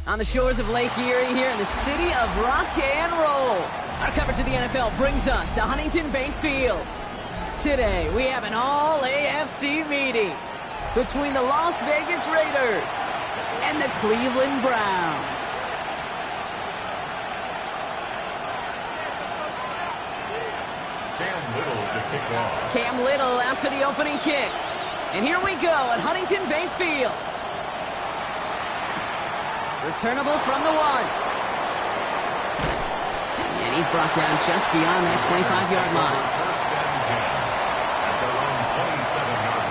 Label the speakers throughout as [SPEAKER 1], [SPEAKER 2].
[SPEAKER 1] On the shores of Lake Erie here in the city of rock and roll. Our coverage of the NFL brings us to Huntington Bank Field. Today, we have an all-AFC meeting between the Las Vegas Raiders and the Cleveland Browns. Cam Little out for the opening kick. And here we go at Huntington Bank Field. Returnable from the 1. And he's brought down just beyond that 25-yard line.
[SPEAKER 2] First and 10 at their own 27-yard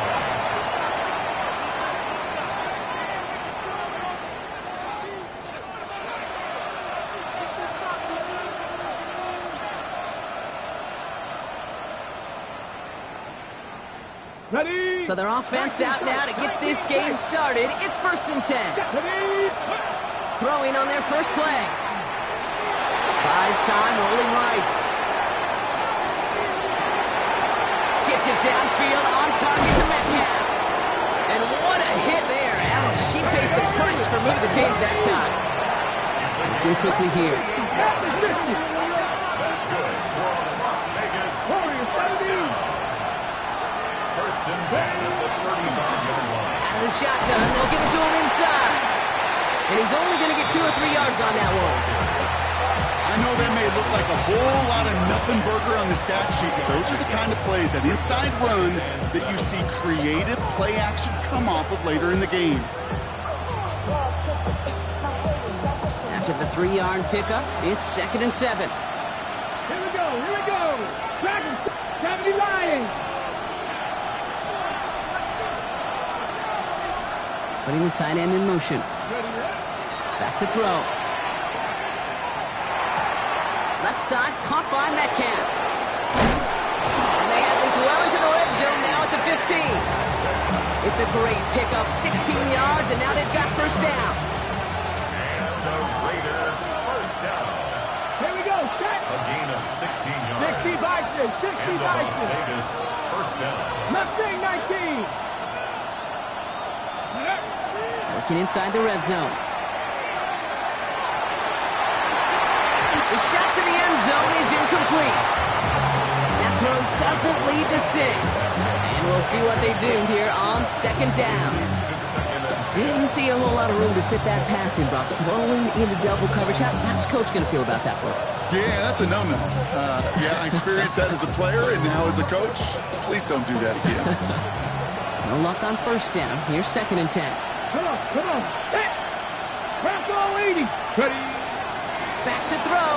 [SPEAKER 2] line.
[SPEAKER 3] Ready.
[SPEAKER 1] So their offense out now to get this game started. It's first and 10.
[SPEAKER 3] Ready.
[SPEAKER 1] Throwing on their first play. Buys time, rolling right. Gets it downfield, on target to Metcalf. And what a hit there. Ouch, she faced the price for moving the chains that time. Looking quickly here.
[SPEAKER 2] That's good for Las Vegas. First down. First and 10 at the 35-yard line.
[SPEAKER 1] Out of the shotgun, they'll give it to him inside. And he's only going to get 2 or 3 yards on that one.
[SPEAKER 4] I know that may look like a whole lot of nothing burger on the stat sheet, but those are the kind of plays, that inside run, that you see creative play action come off of later in the game.
[SPEAKER 1] After the 3-yard pickup, it's second and 7.
[SPEAKER 3] Here we go. Here we go. Dragons. 70 Lions.
[SPEAKER 1] Putting the tight end in motion. Back to throw. Left side, caught by Metcalf. And they have this well into the red zone now at the 15. It's a great pickup, 16 yards, and now they've got first down.
[SPEAKER 2] And the Raider first down.
[SPEAKER 3] Here we go. Set.
[SPEAKER 2] A gain of 16 yards.
[SPEAKER 3] 60 Bison. 60
[SPEAKER 2] And the Las
[SPEAKER 3] Bison.
[SPEAKER 2] Vegas first down.
[SPEAKER 3] Mustang 19.
[SPEAKER 1] Working inside the red zone. The shot to the end zone is incomplete. That throw doesn't lead to 6. And we'll see what they do here on second down. Didn't see a whole lot of room to fit that passing, but throwing into double coverage. How's Coach going to feel about that one?
[SPEAKER 4] Yeah, that's a no-no. Yeah, I experienced that as a player and now as a coach. Please don't do that again.
[SPEAKER 1] No luck on first down. Here's second and 10.
[SPEAKER 3] Come on. Come on. Hit. Craft all 80. Ready.
[SPEAKER 1] Back to throw.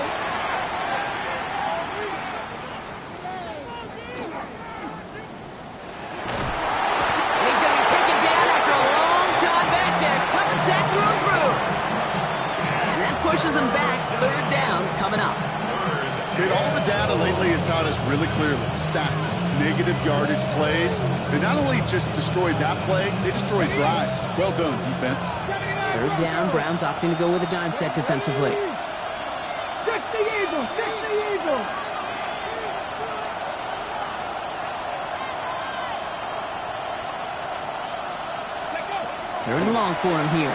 [SPEAKER 1] And he's going to be taken down after a long time back there. Covers that through and through. And that pushes him back. Third down coming up.
[SPEAKER 4] Kid, all the data lately has taught us really clearly. Sacks, negative yardage plays. They not only just destroy that play, they destroy drives. Well done, defense.
[SPEAKER 1] Third down, Browns opting to go with a dime set defensively.
[SPEAKER 3] 60 Eagles. 60 Eagles.
[SPEAKER 1] Third and long for him here.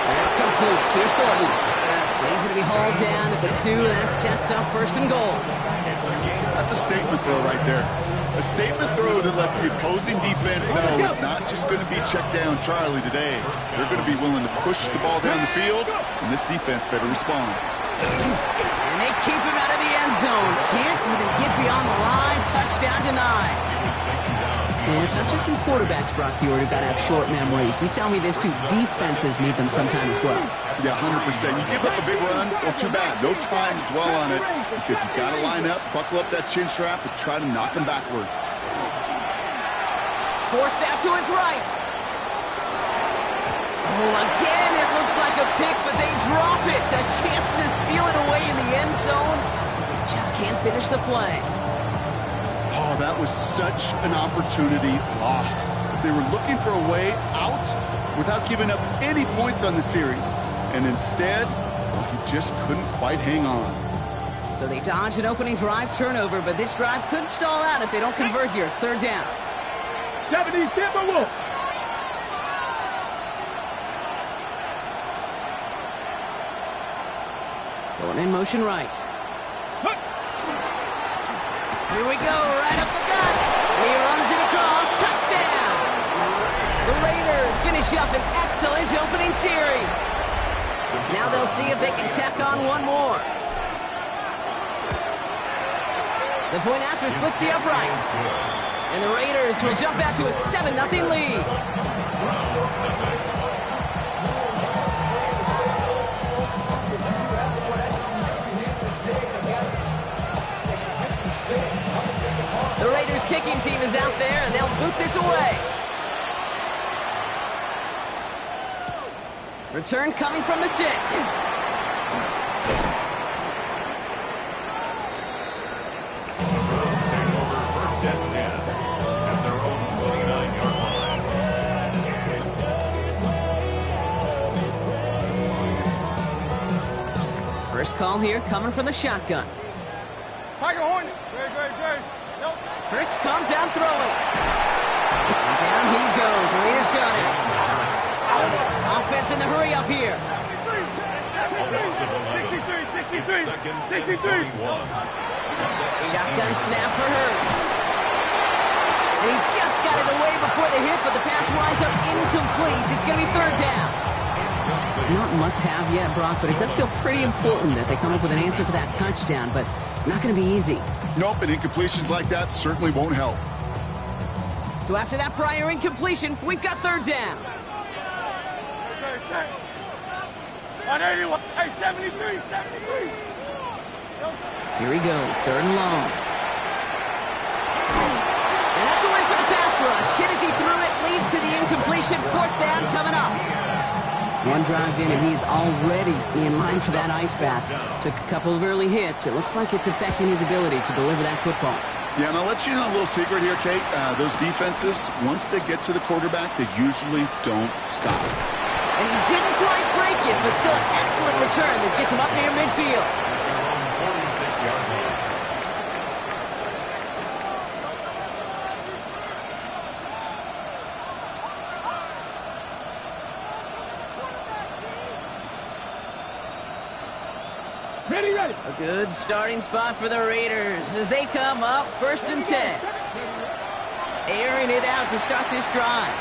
[SPEAKER 1] That's complete. Here's Thornton. And he's going to be hauled down at the 2. That sets up first and goal.
[SPEAKER 4] That's a statement throw right there. A statement throw that lets the opposing defense know it's not just going to be check down Charlie today. They're going to be willing to push the ball down the field, and this defense better respond.
[SPEAKER 1] And they keep him out of the end zone. Can't even get beyond the line. Touchdown denied. And it's not just some quarterbacks, Brock Huard, who got to have short memories. You tell me this too. Defenses need them sometime as well.
[SPEAKER 4] Yeah, 100%. You give up a big run, well, too bad. No time to dwell on it because you got to line up, buckle up that chin strap, and try to knock them backwards.
[SPEAKER 1] Forced out to his right. Oh, again, it looks like a pick, but they drop it. A chance to steal it away in the end zone. They just can't finish the play.
[SPEAKER 4] Oh, that was such an opportunity lost. They were looking for a way out without giving up any points on the series. And instead, he just couldn't quite hang on.
[SPEAKER 1] So they dodge an opening drive turnover, but this drive could stall out if they don't convert here. It's third down.
[SPEAKER 3] 70 Timberwolves.
[SPEAKER 1] Going in motion right. Here we go, right up the gut. And he runs it across. Touchdown! The Raiders finish up an excellent opening series. Now they'll see if they can tack on one more. The point after splits the uprights. And the Raiders will jump out to a 7-0 lead. The Raiders kicking team is out there, and they'll boot this away. Return coming from the 6.
[SPEAKER 2] Browns take over 1st and 10 at their own 29-yard line.
[SPEAKER 1] First call here coming from the shotgun.
[SPEAKER 3] Tiger Hornet.
[SPEAKER 1] Hurts comes out throwing. And down he goes. Raiders got it. Offense in the hurry up here.
[SPEAKER 3] 63.
[SPEAKER 1] Shotgun snap for Hurts. And he just got it away before the hit, but the pass winds up incomplete. It's going to be 3rd down. Not must-have yet, Brock, but it does feel pretty important that they come up with an answer for that touchdown, but not going to be easy.
[SPEAKER 4] Nope, and incompletions like that certainly won't help.
[SPEAKER 1] So after that prior incompletion, we've got 3rd down.
[SPEAKER 3] On 81. Hey, 73.
[SPEAKER 1] Here he goes, 3rd and long. And that's a win for the pass rush. Hit as he threw it, leads to the incompletion. 4th down coming up. One drive in, and he's already in line for that ice bath. Took a couple of early hits. It looks like it's affecting his ability to deliver that football.
[SPEAKER 4] Yeah, and I'll let you know a little secret here, Kate. Those defenses, once they get to the quarterback, they usually don't stop.
[SPEAKER 1] And he didn't quite break it, but still an excellent return that gets him up near midfield.
[SPEAKER 2] 46-yard line.
[SPEAKER 3] Ready.
[SPEAKER 1] A good starting spot for the Raiders as they come up 1st and 10. Airing it out to start this drive.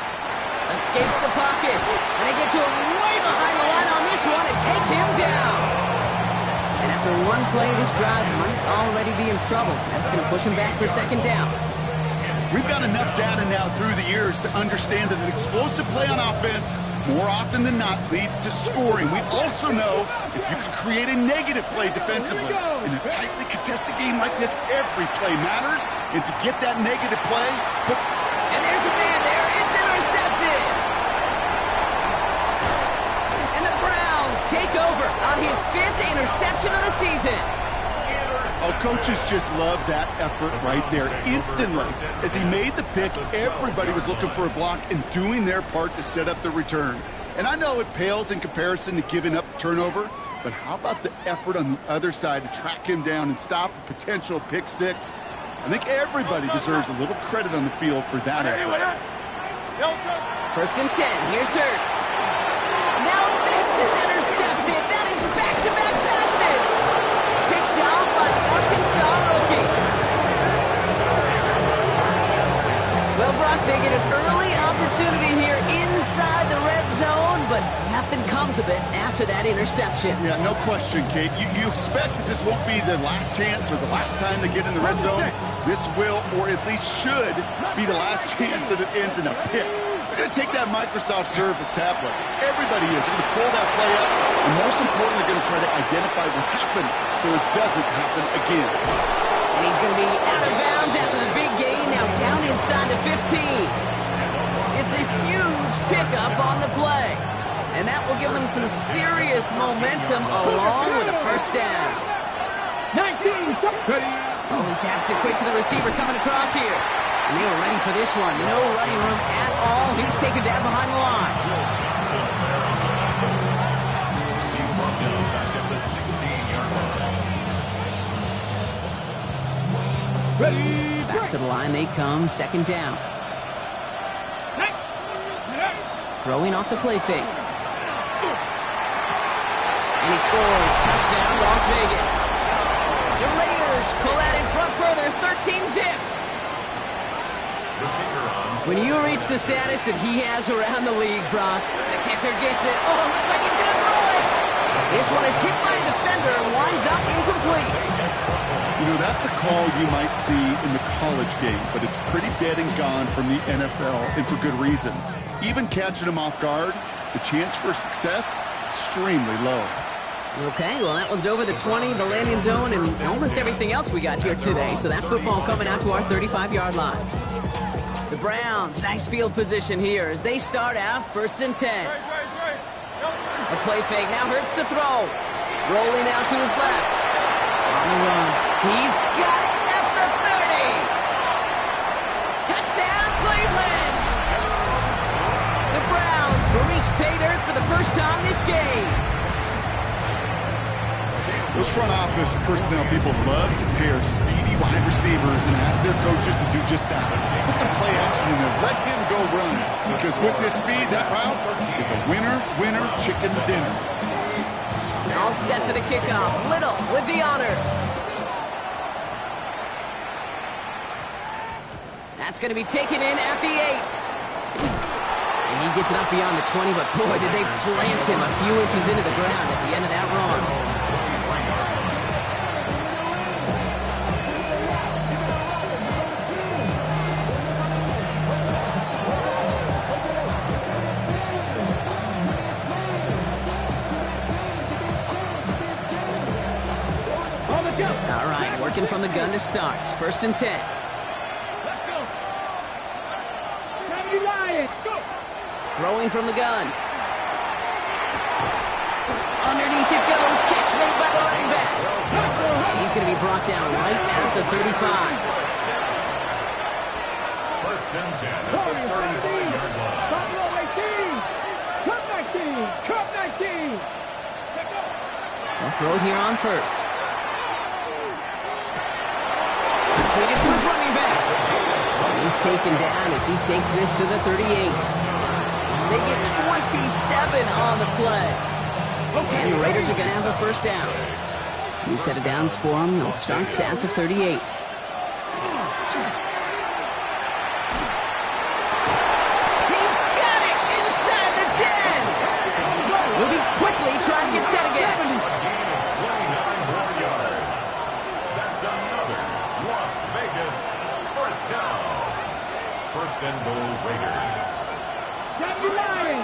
[SPEAKER 1] Escapes the pocket. And they get to him way behind the line on this one and take him down. And after one play, this drive might already be in trouble. That's going to push him back for 2nd down.
[SPEAKER 4] We've got enough data now through the years to understand that an explosive play on offense, more often than not, leads to scoring. We also know if you can create a negative play defensively. In a tightly contested game like this, every play matters. And to get that negative play...
[SPEAKER 1] And there's a man there. It's intercepted. And the Browns take over on his 5th interception of the season.
[SPEAKER 4] Oh, coaches just love that effort right there. Instantly, as he made the pick, everybody was looking for a block and doing their part to set up the return. And I know it pales in comparison to giving up the turnover, but how about the effort on the other side to track him down and stop a potential pick 6? I think everybody deserves a little credit on the field for that effort.
[SPEAKER 1] 1st and 10. Here's Hurts. Now this is intercepted. That is back-to-back passes. Picked off by the Arkansas rookie. Well, Brock, they get an early opportunity here inside the red zone, but nothing comes of it after that interception.
[SPEAKER 4] Yeah, no question, Kate. You expect that this won't be the last chance or the last time they get in the red zone. This will, or at least should, be the last chance that it ends in a pick. They're going to take that Microsoft Surface tablet. Everybody is. They're going to pull that play up, and most importantly, they're going to try to identify what happened so it doesn't happen again.
[SPEAKER 1] And he's going to be out of bounds after the big gain, now down inside the 15. It's a huge pickup on the play. And that will give them some serious momentum along with a 1st down.
[SPEAKER 3] 19.
[SPEAKER 1] Oh, he taps it quick to the receiver coming across here. And they were ready for this one. No running room at all. He's taken down behind the line.
[SPEAKER 2] He's brought down back at the 16-yard line.
[SPEAKER 3] Ready.
[SPEAKER 1] Back to the line they come, 2nd down. Throwing off the play fake. And he scores. Touchdown, loss When you reach the status that he has around the league, Brock, the kicker gets it. Oh, it looks like he's going to throw it. This one is hit by a defender and winds up incomplete.
[SPEAKER 4] You know, that's a call you might see in the college game, but it's pretty dead and gone from the NFL, and for good reason. Even catching him off guard, the chance for success, extremely low.
[SPEAKER 1] Okay, well, that one's over the 20, the landing zone, and almost everything else we got here today. So that football coming out to our 35-yard line. The Browns, nice field position here as they start out 1st and 10. A play fake, now Hurts to throw. Rolling out to his left. On the run. He's got it at the 30. Touchdown, Cleveland! The Browns reach pay dirt for the first time this game.
[SPEAKER 4] Those front office personnel people love to pair speedy wide receivers and ask their coaches to do just that. Put some play action in there. Let him go run. Because with his speed, that route is a winner, chicken dinner.
[SPEAKER 1] All set for the kickoff. Little with the honors. That's going to be taken in at the 8. And he gets it up beyond the 20, but boy, did they plant him a few inches into the ground at the end of that run. All right, working from the gun to start. 1st and 10.
[SPEAKER 3] Let's go. Gravity Lion. Go.
[SPEAKER 1] Throwing from the gun. Underneath it goes. Catch made by the running back. He's going to be brought down right at the 35.
[SPEAKER 2] 1st and 10 at the 35-yard line.
[SPEAKER 3] Buffalo 18. Cup 19. Cup 19.
[SPEAKER 1] They'll throw here on 1st. Completed to his running back. He's taken down as he takes this to the 38. They get 27 on the play. And the Raiders are going to have a 1st down. New set of downs for them. They'll start at the 38. He's got it inside the 10. Moving quickly, trying to get set again.
[SPEAKER 2] First and goal, Raiders.
[SPEAKER 3] Gravity Lion.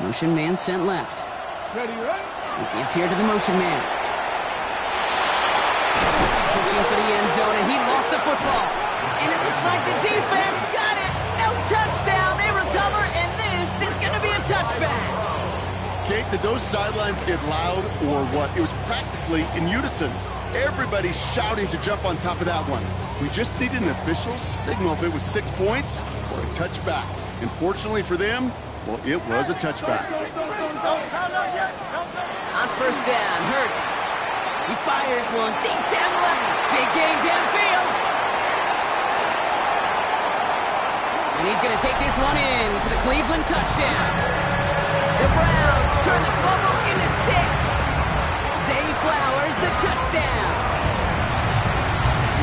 [SPEAKER 1] Motion man sent left.
[SPEAKER 3] Ready, right?
[SPEAKER 1] We give here to the motion man. Pitching for the end zone, and he lost the football. And it looks like the defense got it. No touchdown. They recover, and this is going to be a touchback.
[SPEAKER 4] Kate, did those sidelines get loud or what? It was practically in unison. Everybody's shouting to jump on top of that one. We just needed an official signal if it was 6 points or a touchback. And fortunately for them, well, it was a touchback.
[SPEAKER 1] On 1st down, Hurts. He fires one deep down the left. Big game downfield. And he's going to take this one in for the Cleveland touchdown. The Browns turn the fumble into 6. Zay Flowers, the touchdown.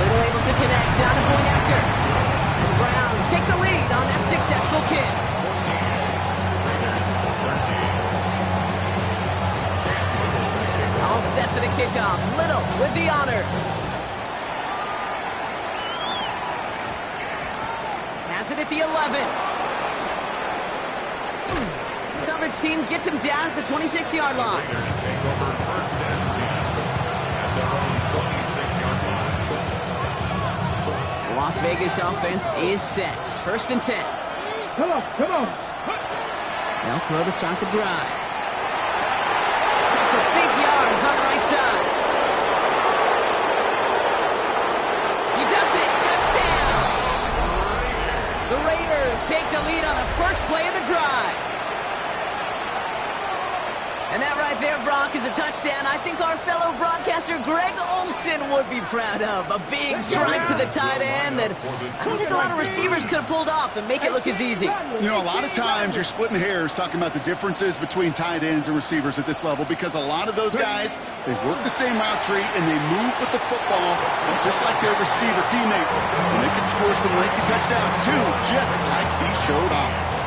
[SPEAKER 1] Little able to connect on the point after. And the Browns take the lead on that successful kick. All set for the kickoff. Little with the honors. Has it at the 11. Coverage team gets him down at the 26-yard line.
[SPEAKER 2] Raiders take over 1st and 10 at their own 26-yard line.
[SPEAKER 1] The Las Vegas offense is set. 1st and 10.
[SPEAKER 3] Come on, come on.
[SPEAKER 1] They'll throw to start the drive. For big yards on the right side. He does it. Touchdown. The Raiders take the lead on the first play of the drive. And that right there, Brock, is a touchdown I think our fellow broadcaster Greg Olson would be proud of. A big strike to the tight end that I don't think a lot of receivers could have pulled off and make it look as easy.
[SPEAKER 4] You know, a lot of times you're splitting hairs talking about the differences between tight ends and receivers at this level because a lot of those guys, they work the same route tree and they move with the football just like their receiver teammates. And they can score some lengthy touchdowns too, just like he showed off.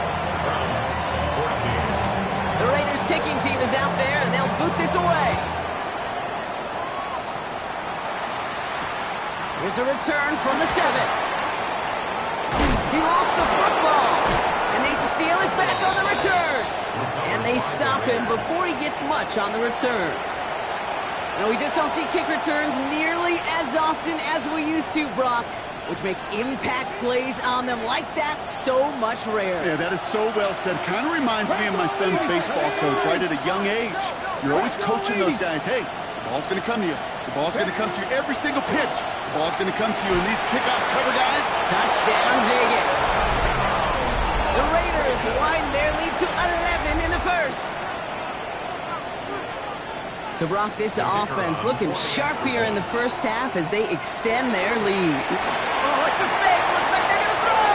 [SPEAKER 1] The Raiders kicking team is out there, and they'll boot this away. Here's a return from the 7. He lost the football, and they steal it back on the return. And they stop him before he gets much on the return. Now, we just don't see kick returns nearly as often as we used to, Brock, which makes impact plays on them like that so much rarer.
[SPEAKER 4] Yeah, that is so well said. Kind of reminds me of my son's baseball coach, right? At a young age, you're always coaching those guys. Hey, the ball's going to come to you. The ball's going to come to you every single pitch. The ball's going to come to you. And these kickoff cover guys.
[SPEAKER 1] Touchdown, Vegas. The Raiders widen their lead to 11 in the first. So, Brock, this offense looking sharp here in the first half as they extend their lead. Oh, it's a fake. Looks like they're going to throw.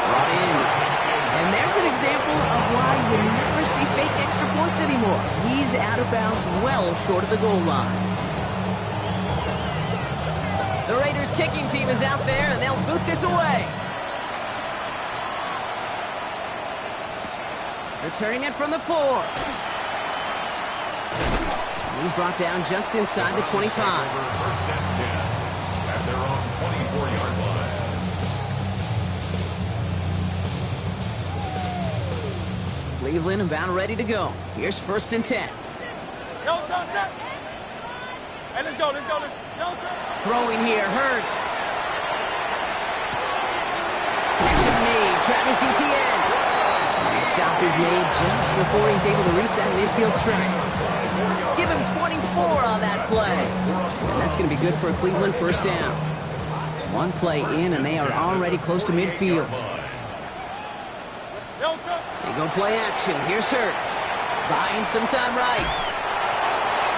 [SPEAKER 1] Brought in. And there's an example of why you never see fake extra points anymore. He's out of bounds well short of the goal line. The Raiders kicking team is out there, and they'll boot this away. Returning it from the 4. He's brought down just inside the 25.
[SPEAKER 2] First and 10 at their own 24-yard line.
[SPEAKER 1] Cleveland about ready to go. Here's first and 10.
[SPEAKER 3] Hey, let's go.
[SPEAKER 1] Throwing here, Hurts. Catch made, Travis Etienne. The stop is made just before he's able to reach that midfield track. Give him 24 on that play. And that's going to be good for a Cleveland first down. One play in, and they are already close to midfield. They go play action. Here's Hurts. Buying some time right.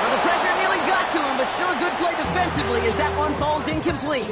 [SPEAKER 1] Well, the pressure nearly got to him, but still a good play defensively as that one falls incomplete.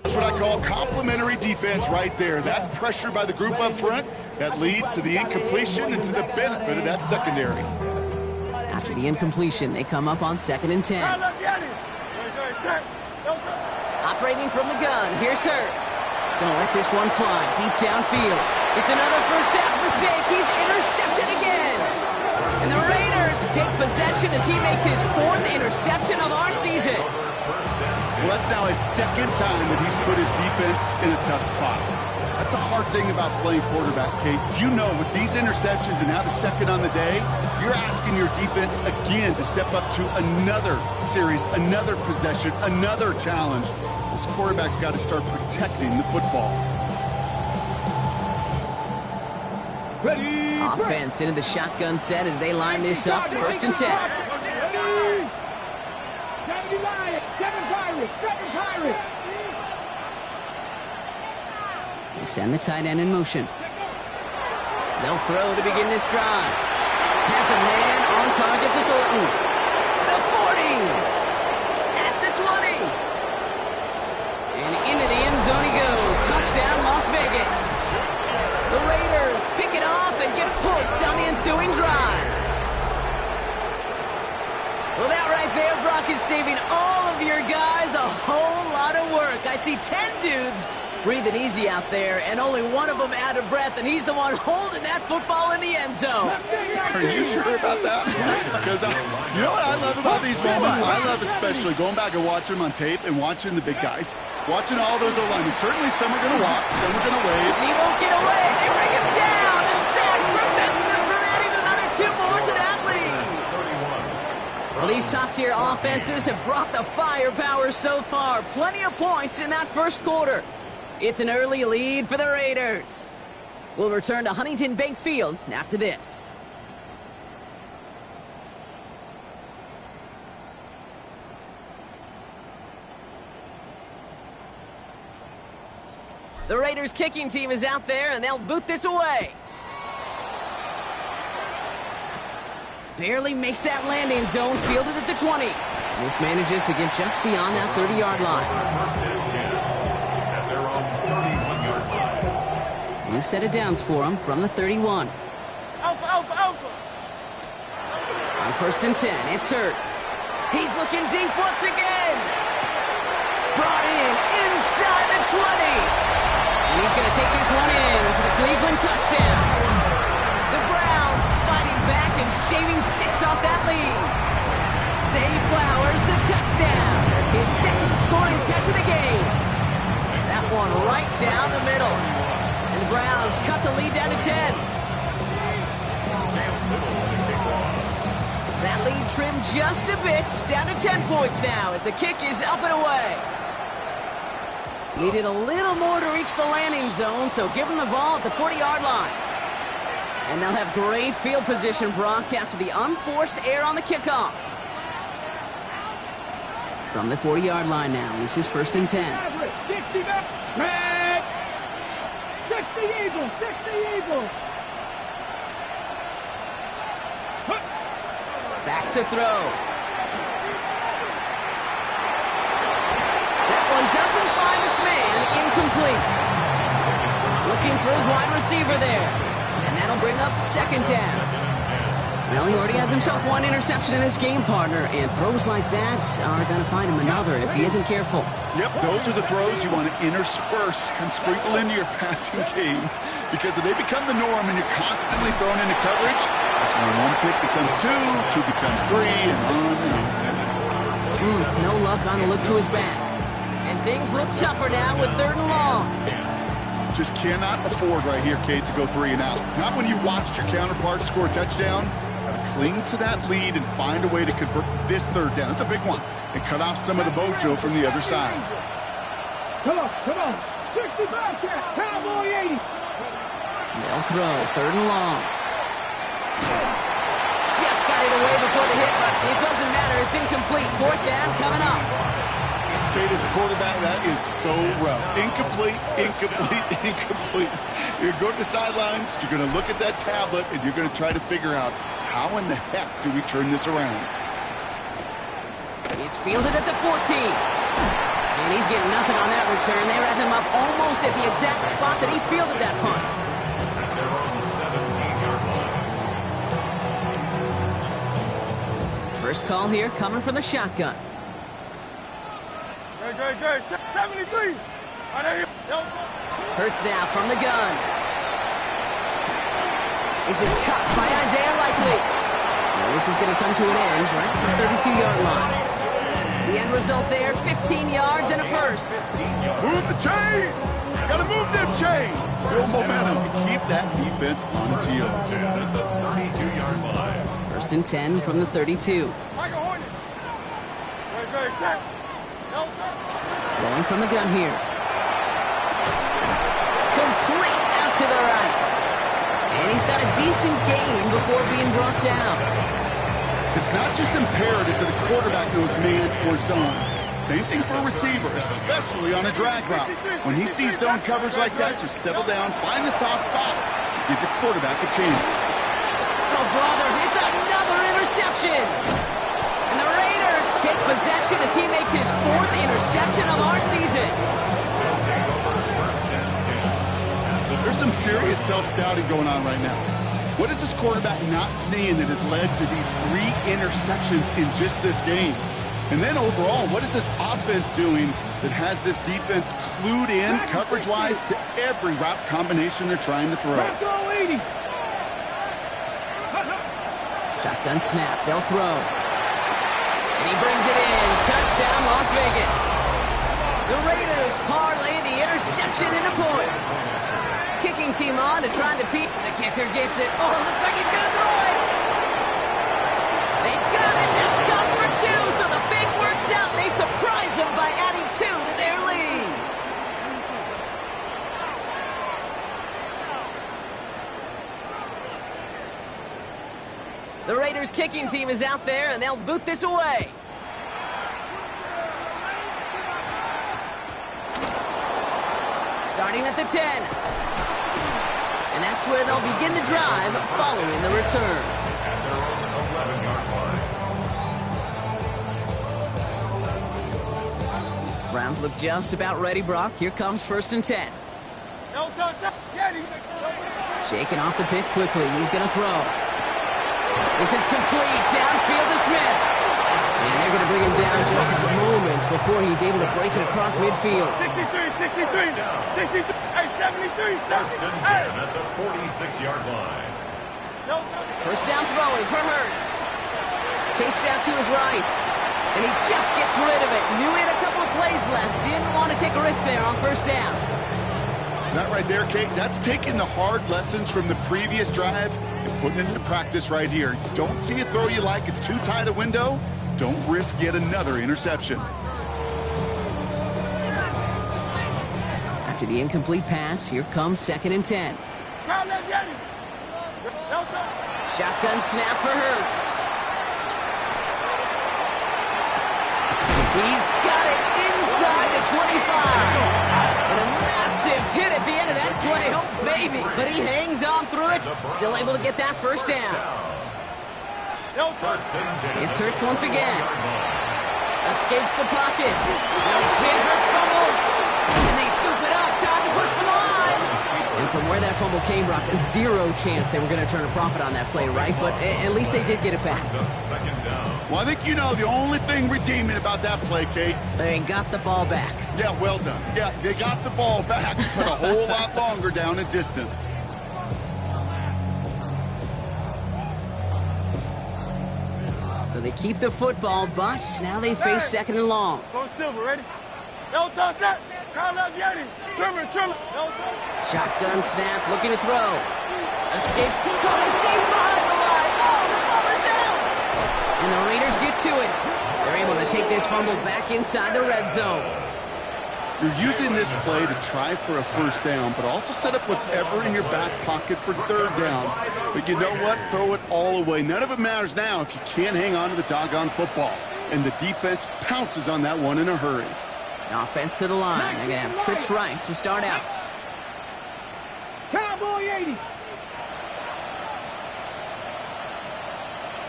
[SPEAKER 4] That's what I call complimentary defense right there. That pressure by the group up front, that leads to the incompletion and to the benefit of that secondary.
[SPEAKER 1] After the incompletion, they come up on 2nd and 10. Operating from the gun, here's Hurts. Gonna let this one fly deep downfield. It's another first half mistake. He's intercepted again. And the Raiders take possession as he makes his 4th interception of our season.
[SPEAKER 4] Well, that's now his 2nd time that he's put his defense in a tough spot. That's a hard thing about playing quarterback, Kate. You know, with these interceptions and now the 2nd on the day, you're asking your defense again to step up to another series, another possession, another challenge. This quarterback's got to start protecting the football.
[SPEAKER 3] Ready,
[SPEAKER 1] Offense into the shotgun set as they line this up. 1st and 10.
[SPEAKER 3] Ready. 70 Lions, 7 Pirates, 7 Pirates.
[SPEAKER 1] They send the tight end in motion. They'll throw to begin this drive. Has a man on target to Thornton. The 40. At the 20. And into the end zone he goes. Touchdown, Las Vegas. The Raiders pick it off and get points on the ensuing drive. Well, that right there, Brock, is saving all of your guys a whole lot of work. I see 10 dudes breathing easy out there, and only one of them out of breath, and he's the one holding that football in the end zone.
[SPEAKER 4] Are you sure about that? Because you know what I love about these moments? I love especially going back and watching them on tape and watching the big guys. Watching all those O-linemen. Certainly some are going to walk, some are going to wave.
[SPEAKER 1] And he won't get away. They bring him down. A sack prevents them from adding another 2 more to that lead. Well, these top-tier offenses have brought the firepower so far. Plenty of points in that first quarter. It's an early lead for the Raiders. We'll return to Huntington Bank Field after this. The Raiders kicking team is out there, and they'll boot this away. Barely makes that landing zone, fielded at the 20. This manages to get just beyond that 30-yard line. New set of downs for him from the 31. On 1st and 10, it's Hurts. He's looking deep once again. Brought in inside the 20. And he's going to take this one in for the Cleveland touchdown. The Browns fighting back and shaving 6 off that lead. Zay Flowers, the touchdown. His 2nd scoring catch of the game. That one right down the middle. And the Browns cut the lead down to 10. That lead trimmed just a bit, down to 10 points now as the kick is up and away. Needed a little more to reach the landing zone, so give them the ball at the 40-yard line. And they'll have great field position, Brock, after the unforced error on the kickoff. From the 40-yard line now, this is 1st and 10.
[SPEAKER 3] 60 Eagles, 60 Eagles.
[SPEAKER 1] Back to throw. That one doesn't find its man. Incomplete. Looking for his wide receiver there. And that'll bring up 2nd down. Well, he already has himself 1 interception in this game, partner, and throws like that are going to find him another if he isn't careful.
[SPEAKER 4] Yep, those are the throws you want to intersperse and sprinkle into your passing game, because if they become the norm and you're constantly thrown into coverage, that's when 1 pick becomes 2, 2 becomes 3, and on and on.
[SPEAKER 1] No luck on the look to his back. And things look tougher now with 3rd and long.
[SPEAKER 4] Just cannot afford right here, Kate, to go 3 and out. Not when you watched your counterpart score a touchdown. Cling to that lead and find a way to convert this 3rd down. It's a big one. And cut off some of the mojo from the other side.
[SPEAKER 3] Come on. 65 cat, Cowboy 80.
[SPEAKER 1] They'll throw 3rd and long. Just got it away before the hit, but it doesn't matter. It's incomplete. 4th down coming up.
[SPEAKER 4] Kate, as a quarterback, that is so rough. Incomplete. You're going to go to the sidelines, you're going to look at that tablet, and you're going to try to figure out, how in the heck do we turn this around?
[SPEAKER 1] It's fielded at the 14. And he's getting nothing on that return. They wrap him up almost at the exact spot that he fielded that punt.
[SPEAKER 2] At their own 17-yard line.
[SPEAKER 1] First call here coming from the shotgun.
[SPEAKER 3] Good. 73.
[SPEAKER 1] Hurts now from the gun. This is cut by Isaiah Likely. Now this is going to come to an end right at the 32-yard line. The end result there, 15 yards and a first.
[SPEAKER 4] Move the chains! Gotta move them chains! Build momentum and keep that defense on its heels.
[SPEAKER 2] At the 32-yard line.
[SPEAKER 1] First and 10 from the 32. Throwing from the gun here. Complete out to the right. And he's got a decent gain before being brought down.
[SPEAKER 4] It's not just imperative that the quarterback knows man or zone. Same thing for a receiver, especially on a drag route. When he sees zone coverage like that, just settle down, find the soft spot, give your quarterback a chance.
[SPEAKER 1] Oh, brother, it's another interception. And the Raiders take possession as he makes his 4th interception of our season.
[SPEAKER 4] There's some serious self-scouting going on right now. What is this quarterback not seeing that has led to these 3 interceptions in just this game? And then overall, what is this offense doing that has this defense clued in coverage-wise to every route combination they're trying to throw?
[SPEAKER 1] Shotgun snap, they'll throw. And he brings it in. Touchdown, Las Vegas. The Raiders parlay the interception into points. Kicking team on to try the peep. The kicker gets it. Oh, it looks like he's going to throw it. They got it. That's caught for 2. So the fake works out. They surprise him by adding 2 to their lead. The Raiders kicking team is out there, and they'll boot this away. Starting at the 10. And that's where they'll begin the drive following the return.
[SPEAKER 2] At their own 11-yard line.
[SPEAKER 1] Browns look just about ready, Brock. Here comes 1st and 10. Shaking off the pick quickly. He's going to throw. This is complete. Downfield to Smith. And they're going to bring him down just a moment before he's able to break it across midfield.
[SPEAKER 3] 63. Hey, 73.
[SPEAKER 2] First and 10 at the 46-yard line.
[SPEAKER 1] First down throwing for Hurts. Chased out to his right. And he just gets rid of it. Knew he had a couple of plays left. Didn't want to take a risk there on first down.
[SPEAKER 4] That right there, Kate, that's taking the hard lessons from the previous drive and putting it into practice right here. You don't see a throw you like, it's too tight a window, don't risk yet another interception.
[SPEAKER 1] After the incomplete pass, here comes 2nd and 10. Shotgun snap for Hurts. He's got it inside the 25. And a massive hit at the end of that play. Oh, baby. But he hangs on through it. Still able to get that first down.
[SPEAKER 2] First and 10.
[SPEAKER 1] It's Hurts once again. Escapes the pocket. Now Hurts fumbles. And they scoop it up. Time to push from the line. And from where that fumble came, Brock, 0 chance they were going to turn a profit on that play, right? But at least they did get it back.
[SPEAKER 2] Second down.
[SPEAKER 4] Well, I think you know the only thing redeeming about that play, Kate.
[SPEAKER 1] They got the ball back.
[SPEAKER 4] Yeah, well done. Yeah, they got the ball back, but a whole lot longer down in distance.
[SPEAKER 1] So they keep the football, but now they face 2nd and long.
[SPEAKER 3] Go Silver, ready? No toss that. Call up Yeti. Trimmer. No toss.
[SPEAKER 1] Shotgun snap, looking to throw. Escape, coming deep behind the line. Oh, the ball is out! And the Raiders get to it. They're able to take this fumble back inside the red zone.
[SPEAKER 4] You're using this play to try for a first down, but also set up whatever in your back pocket for 3rd down. But you know what? Throw it all away. None of it matters now if you can't hang on to the doggone football. And the defense pounces on that one in a hurry.
[SPEAKER 1] Offense to the line. They're going to have trips right to start out.
[SPEAKER 3] Cowboy 80.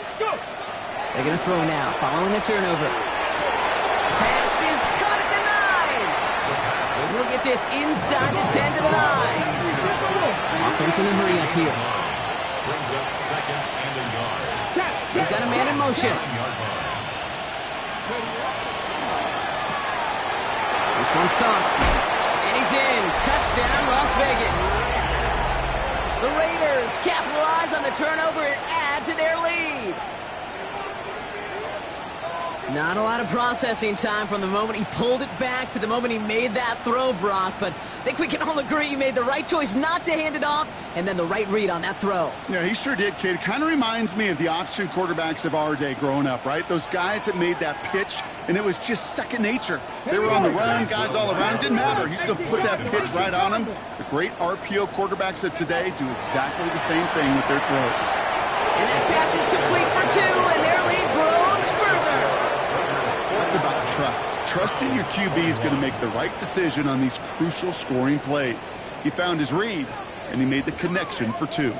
[SPEAKER 3] Let's go.
[SPEAKER 1] They're going to throw now, following the turnover. Pass is caught at the 9. He'll get this inside the 10 to the 9. Offense in a hurry up here.
[SPEAKER 2] Brings up second and a yard.
[SPEAKER 1] They've got a man in motion. This one's caught. And he's in. Touchdown, Las Vegas. The Raiders capitalize on the turnover and add to their lead. Not a lot of processing time from the moment he pulled it back to the moment he made that throw, Brock. But I think we can all agree he made the right choice not to hand it off, and then the right read on that throw.
[SPEAKER 4] Yeah, he sure did, kid. Kind of reminds me of the option quarterbacks of our day growing up, right? Those guys that made that pitch, and it was just second nature. They were on the run, guys all around. Didn't matter. He's going to put that pitch right on them. The great RPO quarterbacks of today do exactly the same thing with their throws.
[SPEAKER 1] And that pass is complete for 2, and their lead grows further.
[SPEAKER 4] That's about trust. Trusting your QB is going to make the right decision on these crucial scoring plays. He found his read, and he made the connection for 2.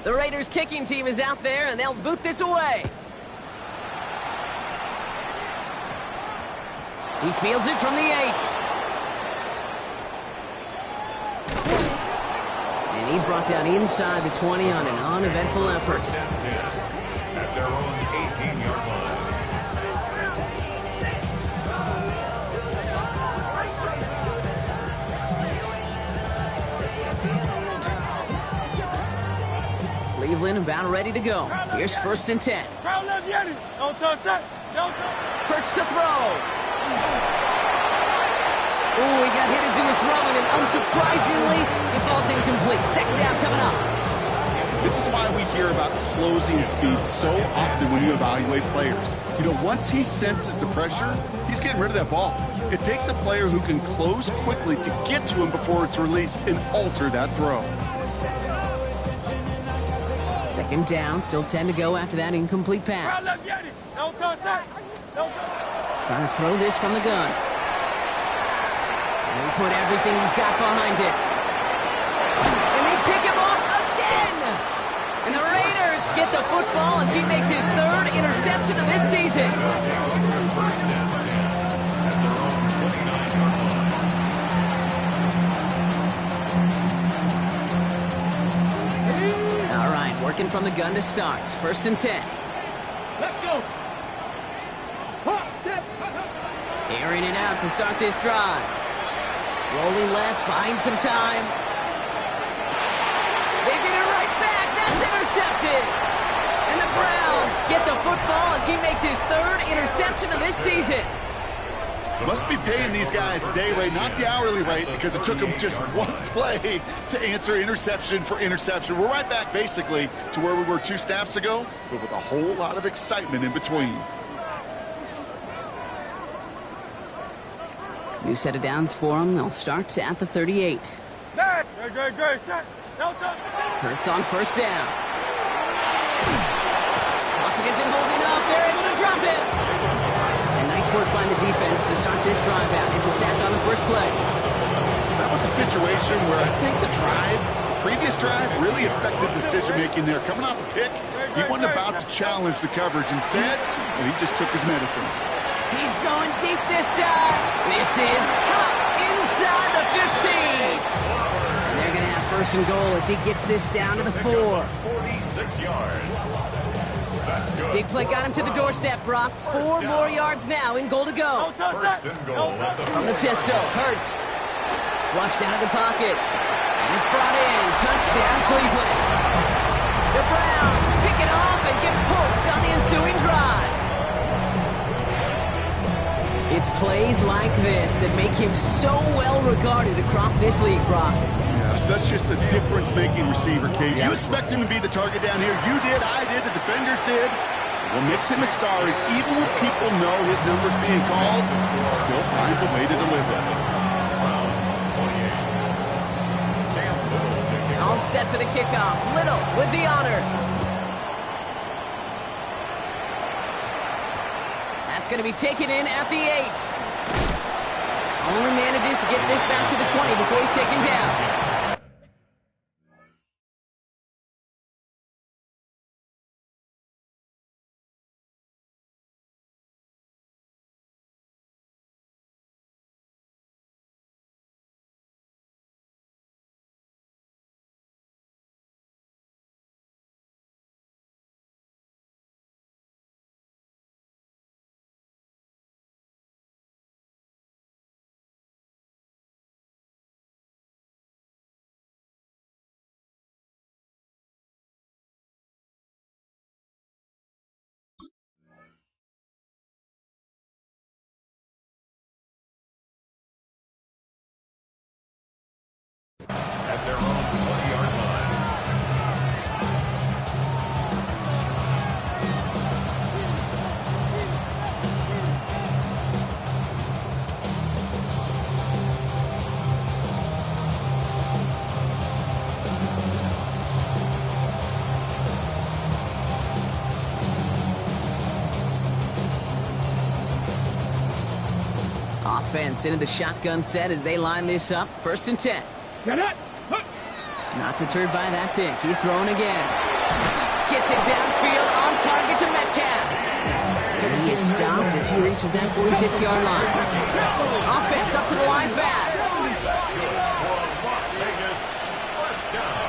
[SPEAKER 1] The Raiders kicking team is out there, and they'll boot this away. He fields it from the 8. And he's brought down inside the 20 on an uneventful effort.
[SPEAKER 2] At their own 18-yard line.
[SPEAKER 1] Cleveland about ready to go. Here's 1st and 10. Hurts to throw. Oh, he got hit as he was throwing, and unsurprisingly, it falls incomplete. 2nd down coming up.
[SPEAKER 4] This is why we hear about closing speed so often when you evaluate players. You know, once he senses the pressure, he's getting rid of that ball. It takes a player who can close quickly to get to him before it's released and alter that throw.
[SPEAKER 1] 2nd down, still 10 to go after that incomplete pass. Trying to throw this from the gun. And he put everything he's got behind it. And they pick him off again! And the Raiders get the football as he makes his 3rd interception of this season.
[SPEAKER 2] First and 10 at their own 29-yard line.
[SPEAKER 1] All right, working from the gun to start. 1st and 10.
[SPEAKER 3] Let's go.
[SPEAKER 1] Airing it out to start this drive. Rolling left, buying some time. They get it right back. That's intercepted. And the Browns get the football as he makes his 3rd interception of this season.
[SPEAKER 4] Must be paying these guys day rate, not the hourly rate, because it took them just one play to answer interception for interception. We're right back, basically, to where we were 2 snaps ago, but with a whole lot of excitement in between.
[SPEAKER 1] New set of downs for them. They'll start at the 38. Hurts on 1st down. Pocket isn't holding up. They're able to drop it. And nice work by the defense to start this drive out. It's a sack on the 1st play.
[SPEAKER 4] That was a situation where I think the previous drive really affected decision-making there. Coming off a pick, he wasn't about to challenge the coverage. Instead, he just took his medicine.
[SPEAKER 1] He's going deep this time. This is hot inside the 15. And they're going to have 1st and goal as he gets this down to the 4.
[SPEAKER 2] 46 yards. That's good.
[SPEAKER 1] Big play got him to the doorstep, Brock. 4 more yards now in goal to go.
[SPEAKER 2] 1st and goal at the
[SPEAKER 1] From the pistol, Hurts. Flushed out of the pocket. And it's brought in. Touchdown, Cleveland. The Browns pick it off and get points on the ensuing drive. It's plays like this that make him so well regarded across this league, Brock.
[SPEAKER 4] Yeah, such just a difference-making receiver, Kate. You expect him to be the target down here. You did, I did, the defenders did. What makes him a star is even when people know his number's being called, he still finds a way to deliver.
[SPEAKER 1] All set for the kickoff. Little with the honors. That's going to be taken in at the 8. Only manages to get this back to the 20 before he's taken down.
[SPEAKER 2] their own 20-yard line.
[SPEAKER 1] Offense into the shotgun set as they line this up. 1st and 10.
[SPEAKER 3] Get it.
[SPEAKER 1] Not deterred by that pick. He's throwing again. Gets it downfield on target to Metcalf. And he is stopped as he reaches that 46-yard line. Offense up to the line fast.
[SPEAKER 2] That's good for Las Vegas. First down.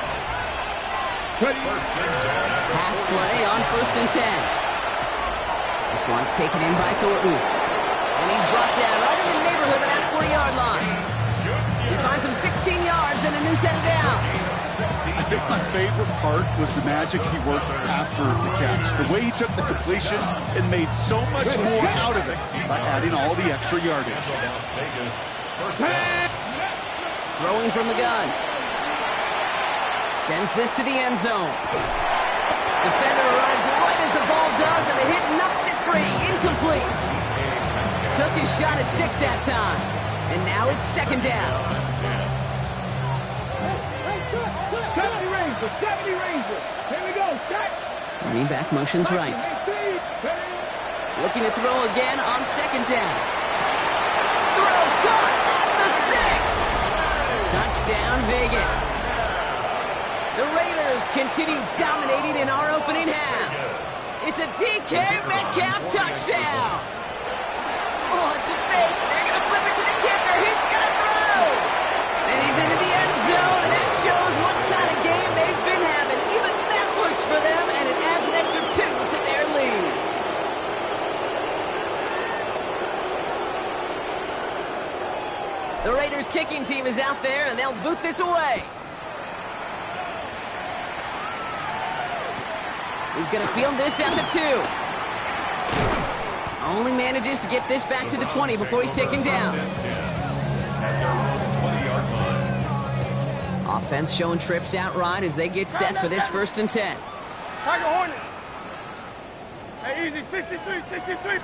[SPEAKER 2] First and 10.
[SPEAKER 1] Pass play on 1st and 10. This one's taken in by Thornton. And he's brought down right in the neighborhood of that 40-yard line. He finds him 16 yards and a new set of downs.
[SPEAKER 4] I think my favorite part was the magic he worked after the catch. The way he took the completion and made so much more out of it by adding all the extra yardage.
[SPEAKER 2] Las Vegas. First down.
[SPEAKER 1] Throwing from the gun. Sends this to the end zone. Defender arrives right as the ball does, and the hit knocks it free. Incomplete. Took his shot at 6 that time. And now it's 2nd down.
[SPEAKER 3] 70 Ranger, 70 Ranger. Here we go, set.
[SPEAKER 1] Running back motions right. Looking to throw again on 2nd down. Throw caught at the 6. Touchdown, Vegas. The Raiders continue dominating in our opening half. It's a DK Metcalf touchdown. Oh, it's a fake. They're going to flip it to the kicker. He's going to throw. And he's into the end zone, and that shows what kind of game they've been having. Even that works for them, and it adds an extra 2 to their lead. The Raiders kicking team is out there, and they'll boot this away. He's going to field this at the 2. Only manages to get this back to the 20 before he's taken down. Offense showing trips out right as they get set for this 1st and 10.
[SPEAKER 3] Tiger Hornet. Hey, easy, 63.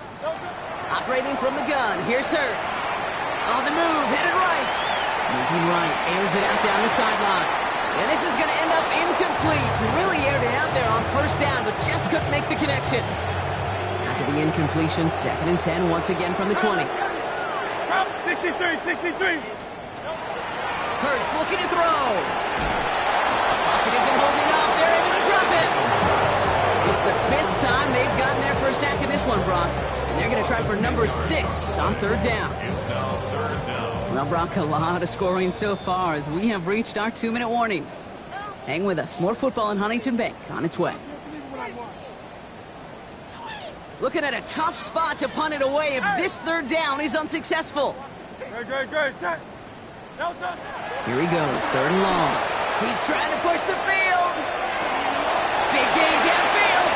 [SPEAKER 1] Operating from the gun, here's Hurts. On the move, headed right. Moving right, airs it out down the sideline. And this is going to end up incomplete. Really aired it out there on 1st down, but just couldn't make the connection. After the incompletion, 2nd and 10 once again from the 20.
[SPEAKER 3] 63.
[SPEAKER 1] Hurts looking to throw. Pocket isn't holding up. They're able to drop it. It's the 5th time they've gotten there for a sack in this one, Brock. And they're going to try for number 6 on 3rd down.
[SPEAKER 2] It's now 3rd down.
[SPEAKER 1] Well, Brock, a lot of scoring so far as we have reached our 2-minute warning. Hang with us. More football in Huntington Bank on its way. Looking at a tough spot to punt it away if this 3rd down is unsuccessful.
[SPEAKER 3] Good. Set.
[SPEAKER 1] Here he goes, 3rd and long. He's trying to push the field. Big gain downfield.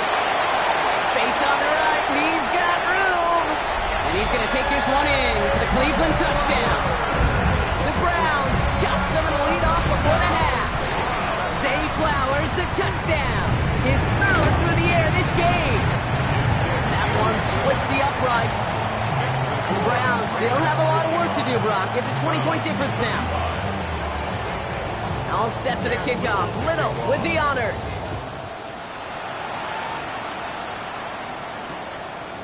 [SPEAKER 1] Space on the right. He's got room. And he's going to take this one in for the Cleveland touchdown. The Browns chop some of the lead off before the half. Zay Flowers, the touchdown. His 3rd through the air this game. That one splits the uprights. And the Browns still have a lot of work to do, Brock. It's a 20-point difference now. All set for the kickoff. Little with the honors.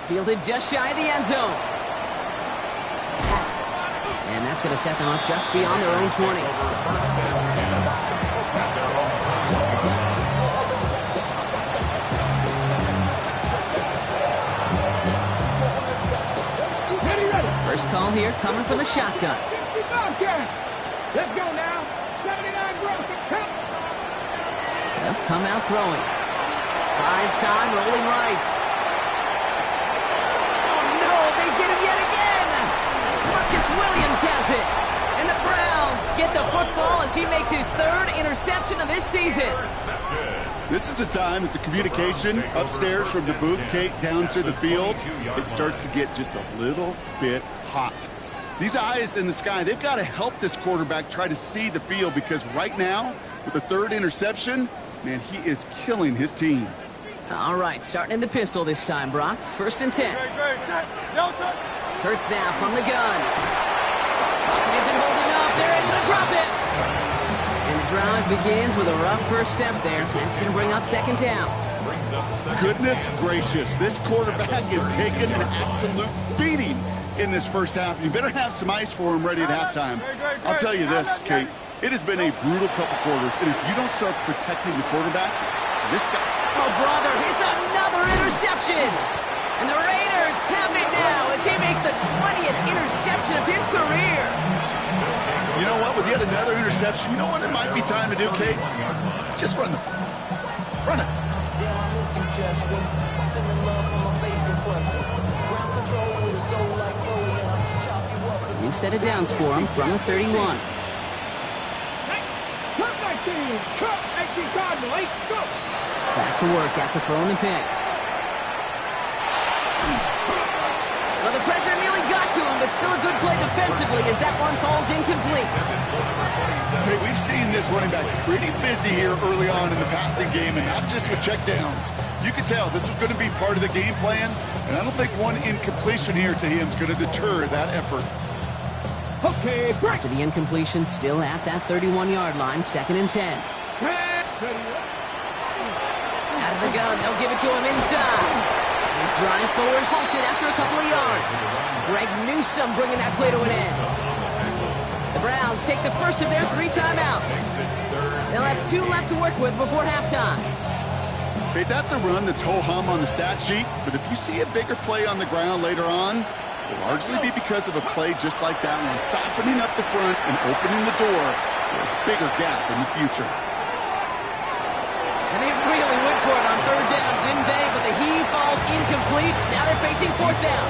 [SPEAKER 1] Fielded just shy of the end zone. And that's going to set them up just beyond their own 20. First call here coming from the shotgun.
[SPEAKER 3] Let's go now. 79 Broncos.
[SPEAKER 1] They'll come out throwing. Buys time, rolling right. Oh no, they get him yet again. Marcus Williams has it. And the Browns get the football as he makes his 3rd interception of this season.
[SPEAKER 4] This is a time that the communication upstairs from the booth, Kate, down to the field, it starts to get just a little bit hot. These eyes in the sky, they've got to help this quarterback try to see the field, because right now, with the third interception, man, he is killing his team.
[SPEAKER 1] All right, starting in the pistol this time, Brock. 1st and 10. Hurts now from the gun. Pocket isn't holding up. They're able to drop it. And the drive begins with a rough first step there. That's going to bring up 2nd down.
[SPEAKER 4] Goodness gracious, this quarterback is taking an absolute beating in this first half. You better have some ice for him ready at halftime. I'll tell you this, Kate, it has been a brutal couple quarters, and if you don't start protecting the quarterback, this guy...
[SPEAKER 1] Oh, brother, it's another interception! And the Raiders have it now as he makes the 20th interception of his career.
[SPEAKER 4] You know what, with yet another interception, you know what it might be time to do, Kate? Just run the... Run it.
[SPEAKER 1] New set of downs for him from the 31. Back to work after throwing the pick. Well, the pressure nearly got to him, but still a good play defensively as that one falls incomplete.
[SPEAKER 4] Okay, we've seen this running back pretty busy here early on in the passing game, and not just with checkdowns. You could tell this was going to be part of the game plan, and I don't think one incompletion here to him is going to deter that effort.
[SPEAKER 3] Okay, break.
[SPEAKER 1] After the incompletion, still at that 31-yard line, 2nd and 10. Out of the gun, they'll give it to him inside. His drive forward halted after a couple of yards. Greg Newsome bringing that play to an end. The Browns take the first of their 3 timeouts. They'll have 2 left to work with before halftime.
[SPEAKER 4] Okay, that's a run that's ho-hum on the stat sheet, but if you see a bigger play on the ground later on, it'll largely be because of a play just like that one, softening up the front and opening the door for a bigger gap in the future.
[SPEAKER 1] And they really went for it on 3rd down, didn't they? But the heave falls incomplete. Now they're facing 4th down.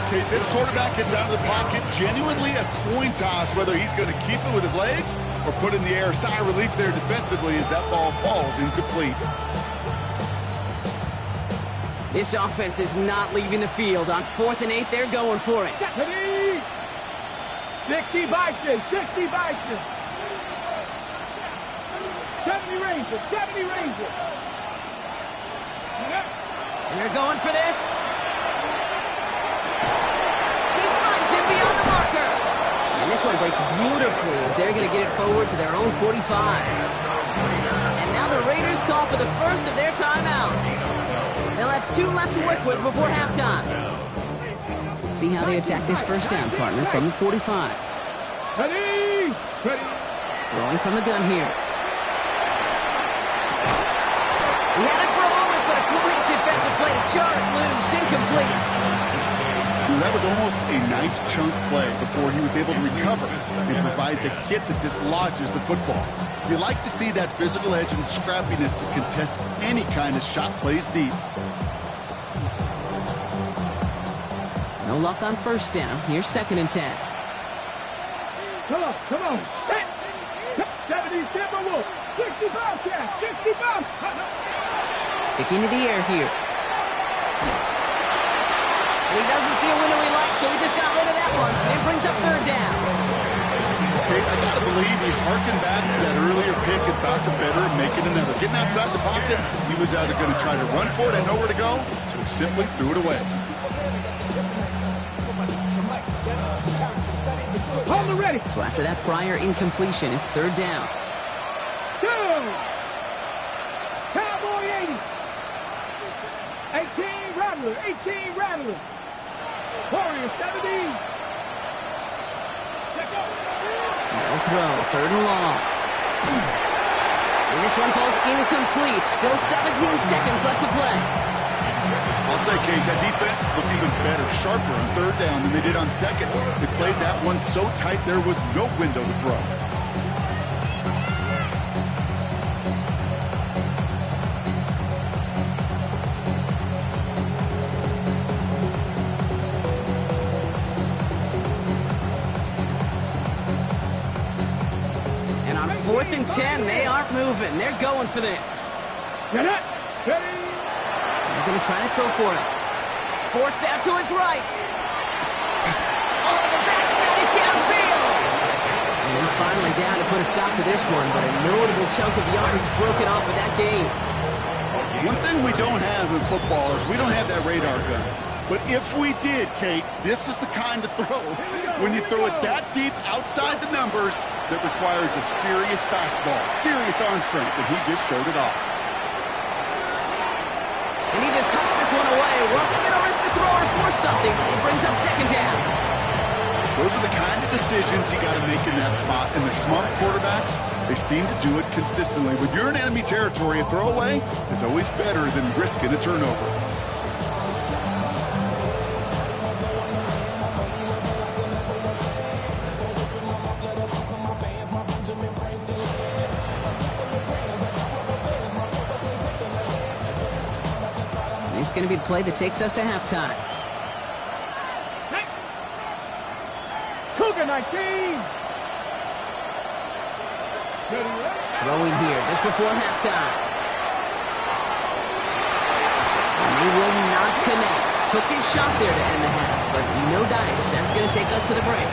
[SPEAKER 4] Okay, this quarterback gets out of the pocket, genuinely a coin toss whether he's going to keep it with his legs or put in the air. Sigh of relief there defensively as that ball falls incomplete.
[SPEAKER 1] This offense is not leaving the field. On 4th and 8, they're going for it.
[SPEAKER 3] 60 Bison, 60 Bison. 70 Rangers, 70 Rangers.
[SPEAKER 1] And they're going for this. He finds him beyond the marker. And this one breaks beautifully as they're going to get it forward to their own 45. And now the Raiders call for the first of their timeouts. They'll have 2 left to work with before halftime. Let's see how they attack this first down, partner, from the 45.
[SPEAKER 3] Ready? Ready.
[SPEAKER 1] Throwing from the gun here. He had it for a moment, but a great defensive play to jar it loose, incomplete.
[SPEAKER 4] That was almost a nice chunk play before he was able to recover and provide the hit that dislodges the football. You like to see that physical edge and scrappiness to contest any kind of shot plays deep.
[SPEAKER 1] No luck on 1st down. Here's 2nd and 10.
[SPEAKER 3] Come on, come on. Hey. 70 Timberwolves, 60 Bobcats, 60 Bobcats.
[SPEAKER 1] Sticking to the air here. And he doesn't see a window he likes, so he just got rid of that one. And brings up 3rd down.
[SPEAKER 4] Okay, I gotta believe he harkened back to that earlier pick and thought the better of making another. Getting outside the pocket, he was either going to try to run for it and nowhere to go, so he simply threw it away.
[SPEAKER 3] Hold it ready.
[SPEAKER 1] So after that prior incompletion, it's 3rd down.
[SPEAKER 3] Cowboy 80. 18 Rattler, 18 Rattler. Warrior 70.
[SPEAKER 1] No throw, 3rd and long. And this one falls incomplete. Still 17 seconds left to play.
[SPEAKER 4] I'll say, Kate, that defense looked even better, sharper on 3rd down than they did on 2nd. They played that one so tight there was no window to throw.
[SPEAKER 1] And on 4th and 10, they aren't moving. They're going for this.
[SPEAKER 3] Get it. Ready.
[SPEAKER 1] They're going to try to throw for it. Forced out to his right. Oh, the back finally down to put a stop to this one, but a notable chunk of yardage broken off of that game.
[SPEAKER 4] One thing we don't have in football is we don't have that radar gun. But if we did, Kate, this is the kind of throw, when you throw it that deep outside the numbers, that requires a serious fastball, serious arm strength, and he just showed it off.
[SPEAKER 1] And he just hucks this one away. Wasn't going to risk a throw or force something. He brings up second down.
[SPEAKER 4] Those are the kind of decisions you got to make in that spot. And the smart quarterbacks, they seem to do it consistently. When you're in enemy territory, a throwaway is always better than risking a turnover.
[SPEAKER 1] This is going to be the play that takes us to halftime.
[SPEAKER 3] Cougar 19.
[SPEAKER 1] Throwing here just before halftime. And they will not connect. Took his shot there to end the half, but no dice. That's going to take us to the break.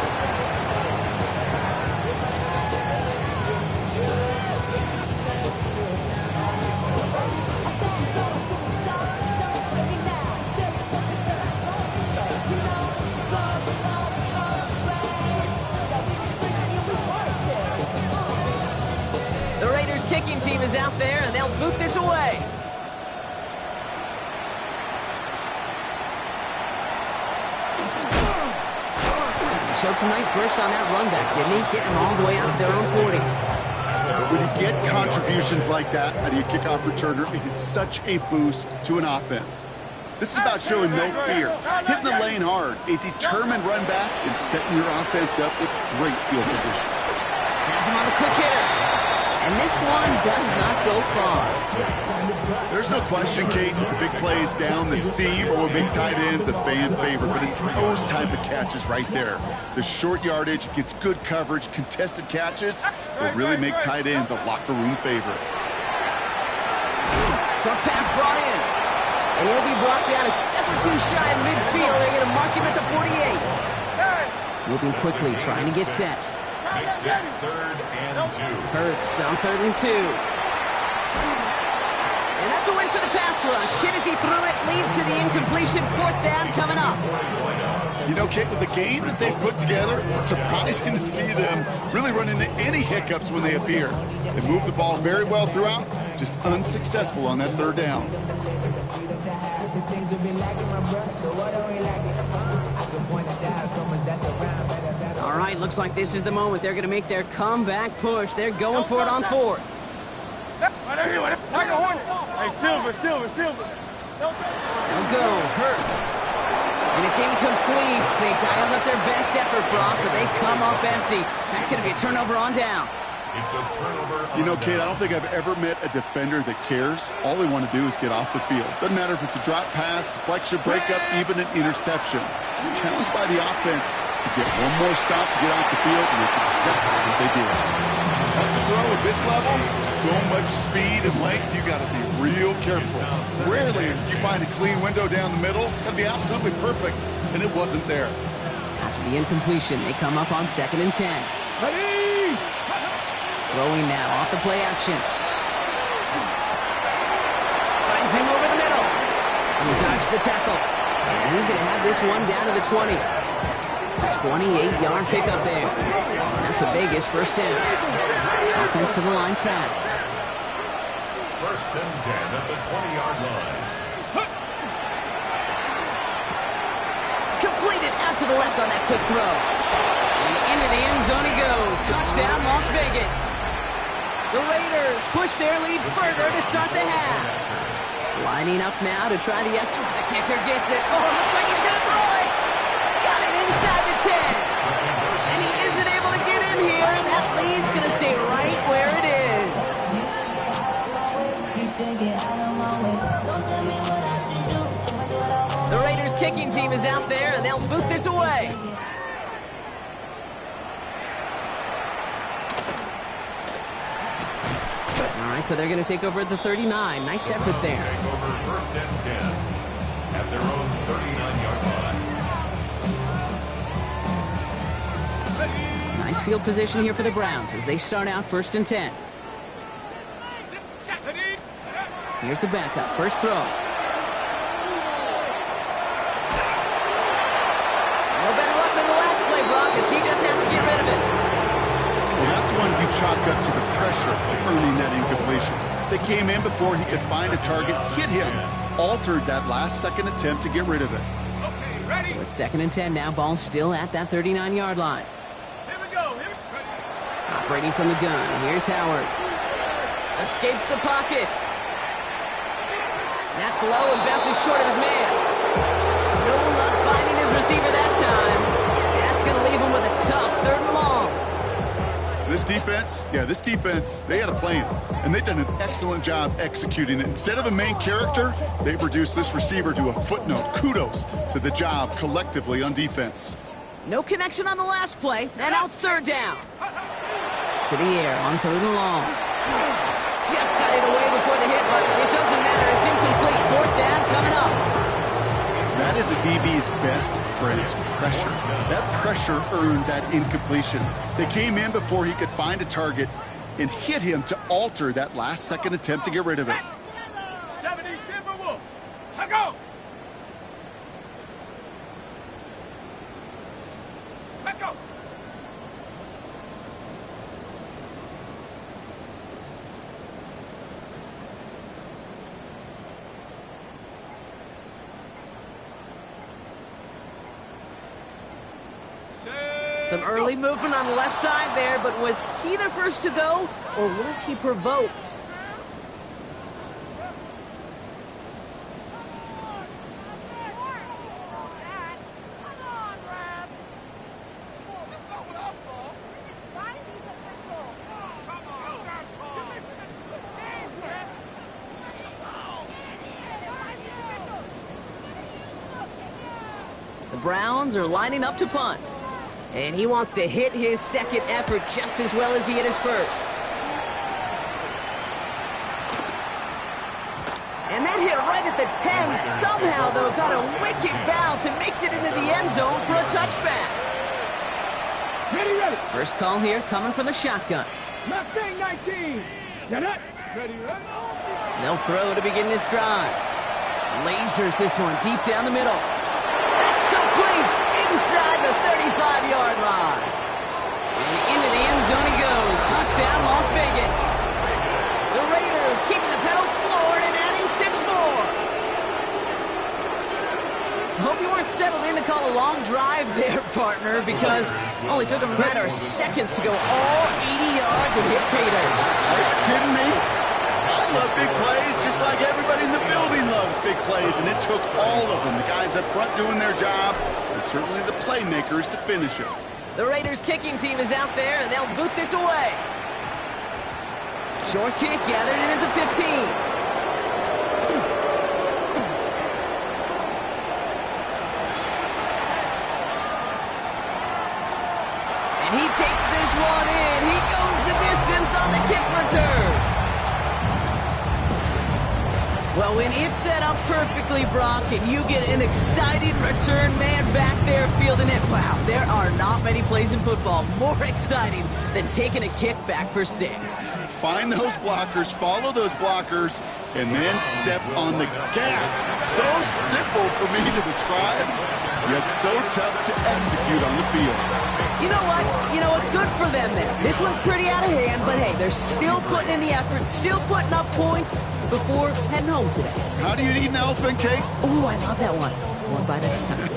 [SPEAKER 1] Kicking team is out there, and they'll boot this away. He showed some nice bursts on that run back, didn't he? Getting all the way out to their own 40.
[SPEAKER 4] When you get contributions like that out of your kickoff returner, it is such a boost to an offense. This is about showing no fear, hitting the lane hard, a determined run back, and setting your offense up with great field position.
[SPEAKER 1] Has him on the quick hitter. And this one does not go far.
[SPEAKER 4] There's no question, Kate, the big plays down the seam or big tight ends a fan favorite, but it's those type of catches right there. The short yardage gets good coverage, contested catches will really make tight ends a locker room favorite.
[SPEAKER 1] Short pass brought in. And he'll be brought down a step or two shy of midfield. They're going to mark him at the 48. Moving quickly, trying to get set.
[SPEAKER 2] Makes it 3rd and 2.
[SPEAKER 1] Hurts on 3rd and 2. And that's a win for the pass rush. Hit as he threw it, leads to the incompletion. 4th down coming up.
[SPEAKER 4] You know, Kate, with the game that they put together, it's surprising to see them really run into any hiccups when they appear. They move the ball very well throughout, just unsuccessful on that 3rd down.
[SPEAKER 1] All right, looks like this is the moment. They're going to make their comeback push. They're going for it on 4th.
[SPEAKER 3] Hey, Silver.
[SPEAKER 1] They'll go. Hurts. And it's incomplete. They dialed up their best effort, Brock, but they come up empty. That's going to be a turnover on downs.
[SPEAKER 2] It's a turnover.
[SPEAKER 4] You know, Kate, I don't think I've ever met a defender that cares. All they want to do is get off the field. Doesn't matter if it's a drop pass, deflection, breakup, even an interception. Challenged by the offense to get one more stop to get off the field, and it's exactly what they did. That's a throw at this level. So much speed and length, you got to be real careful. Rarely do you find a clean window down the middle. Got to be absolutely perfect, and it wasn't there.
[SPEAKER 1] After the incompletion, they come up on 2nd and 10. Throwing now off the play action. Finds him over the middle. And he dodged the tackle. And he's going to have this one down to the 20. A 28-yard pickup there. And that's a Vegas 1st down. Offense to the line fast.
[SPEAKER 2] 1st and 10 at the 20-yard line.
[SPEAKER 1] Completed out to the left on that quick throw. And into the end zone he goes. Touchdown, Las Vegas. The Raiders push their lead further to start the half. Lining up now to try the effort. The kicker gets it. Oh, it looks like he's going to throw it. Got it inside the 10. And he isn't able to get in here. And that lead's going to stay right where it is. The Raiders kicking team is out there, and they'll boot this away. All right, so they're going to take over at the 39. Nice effort there.
[SPEAKER 2] Take over 1st and 10 at their own 39-yard line.
[SPEAKER 1] Nice field position here for the Browns as they start out 1st and 10. Here's the backup. First throw. No better luck than the last play, Brock, as he just has to get rid of it.
[SPEAKER 4] Well, that's one you chalk up to the pressure of earning that incompletion. They came in before he could find a target, hit him, altered that last-second attempt to get rid of it.
[SPEAKER 1] So it's 2nd and 10 now. Ball still at that 39-yard line.
[SPEAKER 3] Here we go.
[SPEAKER 1] Operating from the gun. Here's Howard. Escapes the pocket. That's low and bounces short of his man. No luck finding his receiver that time. That's going to leave him with a tough 3rd and long.
[SPEAKER 4] This defense, they had a plan, and they've done an excellent job executing it. Instead of a main character, they've reduced this receiver to a footnote. Kudos to the job collectively on defense.
[SPEAKER 1] No connection on the last play, and now it's 3rd down. To the air on 3rd and long. Just got it away before the hit, but it doesn't matter. It's incomplete. 4th down coming up.
[SPEAKER 4] That is a DB's best friend, pressure. That pressure earned that incompletion. They came in before he could find a target and hit him to alter that last-second attempt to get rid of it.
[SPEAKER 3] 70 Timberwolf. I go. Let go.
[SPEAKER 1] Some early movement on the left side there, but was he the first to go, or was he provoked? The Browns are lining up to punt. And he wants to hit his 2nd effort just as well as he hit his 1st. And that hit right at the 10 somehow, though, got a wicked bounce and makes it into the end zone for a touchback.
[SPEAKER 3] Ready.
[SPEAKER 1] First call here coming from the shotgun.
[SPEAKER 3] Mustang 19. Get it. Ready.
[SPEAKER 1] They'll throw to begin this drive. Lasers this one deep down the middle. That's complete inside the 35-yard line. And into the end zone he goes. Touchdown, Las Vegas. The Raiders keeping the pedal floored and adding 6 more. Hope you weren't settled in to call a long drive there, partner, because it only took them a matter of seconds to go all 80 yards and hit pay dirt.
[SPEAKER 4] Are you kidding me? I love big plays, just like everybody in the building loves big plays, and it took all of them, the guys up front doing their job, and certainly the playmakers to finish it.
[SPEAKER 1] The Raiders kicking team is out there, and they'll boot this away. Short kick gathered in at the 15. And he takes this one in. He goes the distance on the kick return. Well, when it's set up perfectly, Brock, and you get an exciting return man back there fielding it, wow, there are not many plays in football more exciting than taking a kick back for 6.
[SPEAKER 4] Find those blockers, follow those blockers, and then step on the gas. So simple for me to describe, yet so tough to execute on the field.
[SPEAKER 1] You know what? Good for them then. This one's pretty out of hand, but hey, they're still putting in the effort, still putting up points before heading home today.
[SPEAKER 4] How do you eat an elephant cake?
[SPEAKER 1] Ooh, I love that one. One bite at a time.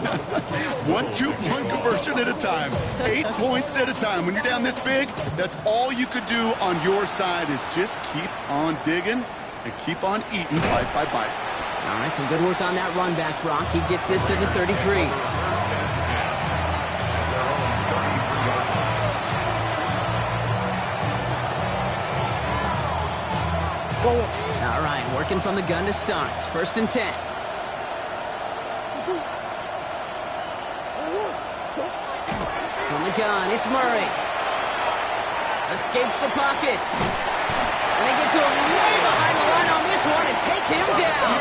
[SPEAKER 4] 1 2-point conversion at a time. 8 points at a time. When you're down this big, that's all you could do on your side is just keep on digging and keep on eating bite by bite.
[SPEAKER 1] All right, some good work on that run back, Brock. He gets this to the 33. All right, working from the gun to start. 1st and 10. From the gun, it's Murray. Escapes the pocket. And they get to him way behind the line on this one and take him down.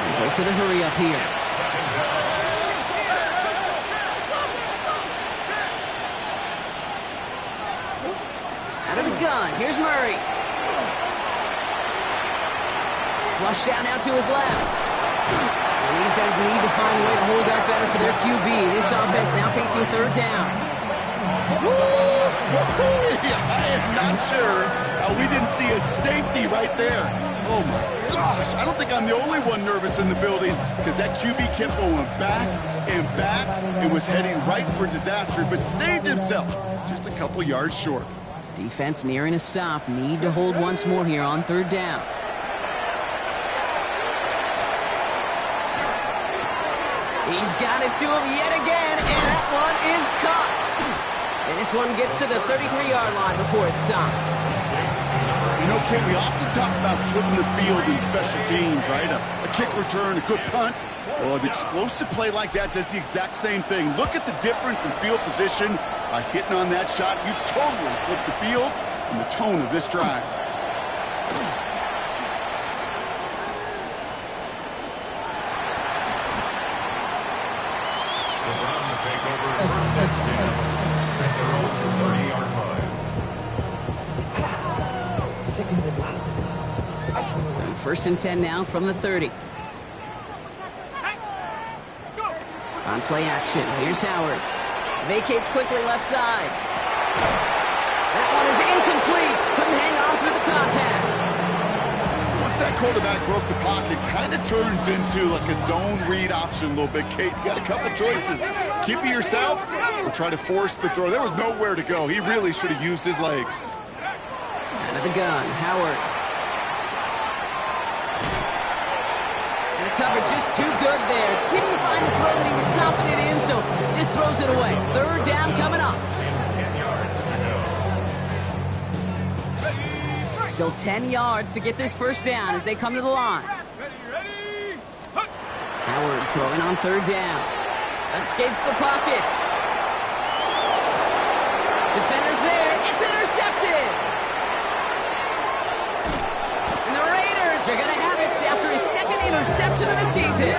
[SPEAKER 1] And goes to the hurry up here. the gun. Here's Murray. Flushed out now to his left. And these guys need to find a way to hold up better for their QB. This offense now facing third down.
[SPEAKER 4] I am not sure how we didn't see a safety right there. Oh my gosh, I don't think I'm the only one nervous in the building because that QB kept going back and was heading right for disaster, but saved himself just a couple yards short.
[SPEAKER 1] Defense nearing a stop. Need to hold once more here on third down. He's got it to him yet again, and that one is caught. And this one gets to the 33-yard line before it stopped.
[SPEAKER 4] You know, Kate, we often talk about flipping the field in special teams, right? A kick return, a good punt. Well, an explosive play like that does the exact same thing. Look at the difference in field position by hitting on that shot. You've totally flipped the field and the tone of this drive.
[SPEAKER 2] The Browns take over first down at their own 30-yard line.
[SPEAKER 1] So first and 10 now from the 30. On play action, here's Howard. Vacates quickly left side. That one is incomplete. Couldn't hang on through the contact.
[SPEAKER 4] Once that quarterback broke the pocket, kind of turns into like a zone read option a little bit. Kate, you got a couple choices. Keep it yourself or try to force the throw. There was nowhere to go. He really should have used his legs.
[SPEAKER 1] Out of the gun, Howard. And the cover just too good there. Didn't find the throw that he was confident in, so just throws it away. Third down coming up.
[SPEAKER 2] 10 yards to go.
[SPEAKER 1] Still 10 yards to get this first down as they come to the line. Howard throwing on third down. Escapes the pocket. Defenders there. It's intercepted. And the Raiders are going to have it after his second interception of the season.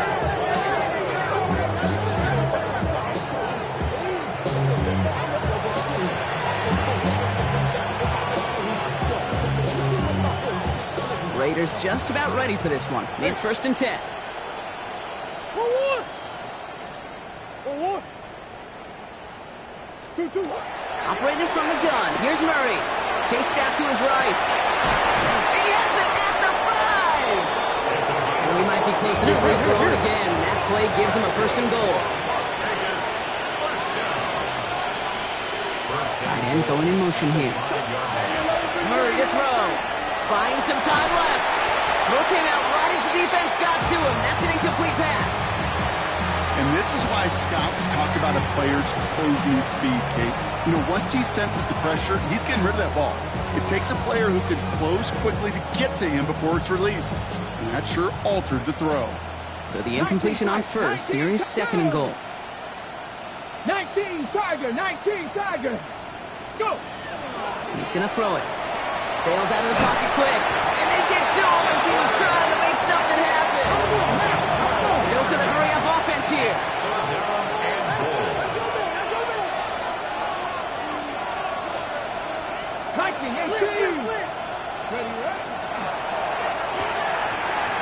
[SPEAKER 1] Raiders just about ready for this one. It's first and 10. Operating from the gun. Here's Murray. Chased out to his right. He has it at the 5. And we might be close to this lead going again. That play gives him a first and goal. Tight end going in motion here. Murray to throw. Buying some time left. Throw came out right as the defense got to him. That's an incomplete pass.
[SPEAKER 4] And this is why scouts talk about a player's closing speed, Kate. You know, once he senses the pressure, he's getting rid of that ball. It takes a player who can close quickly to get to him before it's released. And that sure altered the throw.
[SPEAKER 1] So the incompletion on first. Here is second and goal.
[SPEAKER 3] 19 Tiger, 19 Tiger. Let's go.
[SPEAKER 1] He's going to throw it. Bails out of the pocket quick. And they get to him as he was trying to make something happen. Dose of the hurry-up offense here.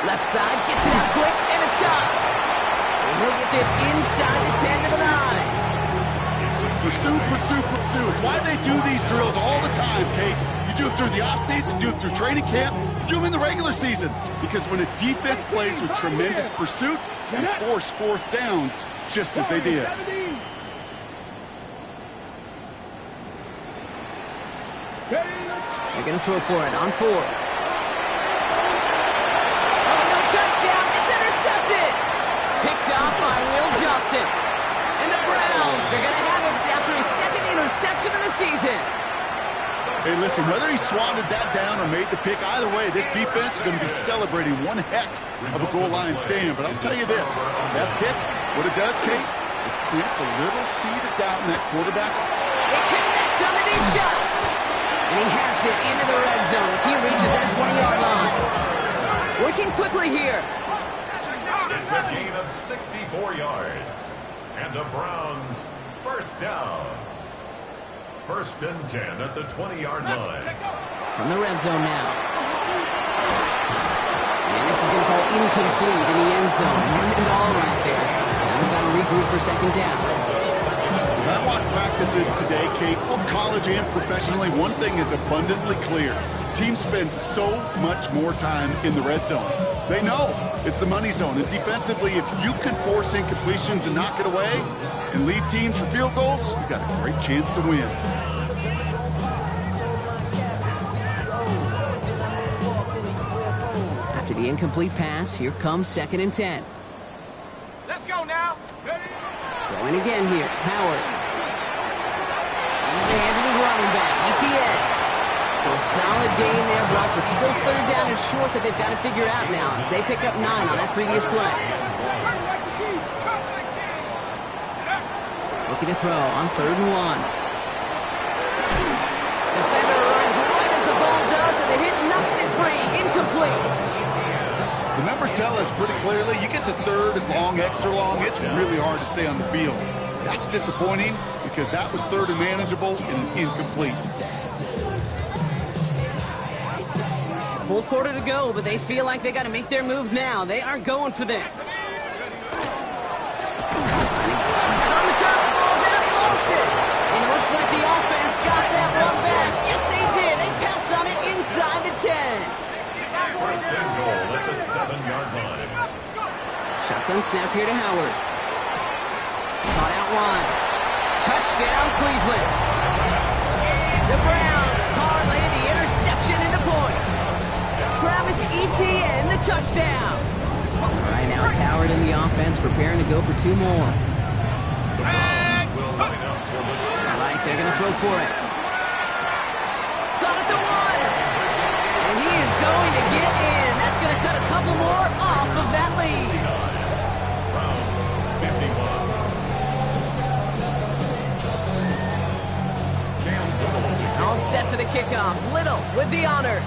[SPEAKER 1] Left side, gets it out quick, and it's caught. And he'll get this inside the 10 to the 9.
[SPEAKER 4] Pursue, pursue, pursue. It's why they do these drills all the time, Kate. You do it through the offseason, do it through training camp, do them in the regular season. Because when a defense plays with tremendous pursuit, and force fourth downs, just as they did.
[SPEAKER 1] They're going to throw for it on 4. Oh, no touchdown. It's intercepted. Picked off by Will Johnson. And the Browns are going to have it after his second interception of the season.
[SPEAKER 4] Hey, listen, whether he swatted that down or made the pick, either way, this defense is going to be celebrating one heck of a goal line stand. But I'll tell you this, that pick, what it does, Kate, it plants a little seed of doubt in that quarterback.
[SPEAKER 1] It connects on the deep shot. And he has it into the red zone as he reaches that 20-yard line. Working quickly here.
[SPEAKER 2] It's a gain of 64 yards. And the Browns first down. First and 10 at the 20-yard line.
[SPEAKER 1] From the red zone now. And this is going to call incomplete in the end zone. Ran it all right there. Now they've got to regroup for second down.
[SPEAKER 4] As I watch practices today, Kate, both college and professionally, one thing is abundantly clear. Teams spend so much more time in the red zone. They know it's the money zone. And defensively, if you can force incompletions and knock it away and lead teams for field goals, you've got a great chance to win.
[SPEAKER 1] After the incomplete pass, here comes second and 10.
[SPEAKER 3] Let's go now. Ready?
[SPEAKER 1] Going again here, Howard. Into the hands of his running back, ETN. So a solid gain there, Brock, but still third down and short that they've got to figure out now as they pick up 9 on that previous play. Looking to throw on 3rd and 1. Defender runs right as the ball does, and the hit knocks it free. Incomplete.
[SPEAKER 4] The numbers tell us pretty clearly, you get to 3rd and long, extra long, it's really hard to stay on the field. That's disappointing because that was 3rd and manageable and incomplete.
[SPEAKER 1] Full quarter to go, but they feel like they got to make their move now. They are going for this. It's on the turn, ball's out, he lost it. And it looks like the offense got that one back. Yes, they did. They pounce on it inside the 10.
[SPEAKER 2] First and goal at the 7-yard line.
[SPEAKER 1] Shotgun snap here to Howard. Caught out wide. Touchdown, Cleveland. The Browns parlay the interception into points. Travis Etienne, the touchdown. All right, now it's Howard in the offense, preparing to go for 2 more.
[SPEAKER 2] The Browns will line up for the
[SPEAKER 1] All right, they're going to throw for it. Caught at the 1. And he is going to get in. That's going to cut a couple more off of that lead.
[SPEAKER 2] Browns 51.
[SPEAKER 1] All set for the kickoff. Little with the honors.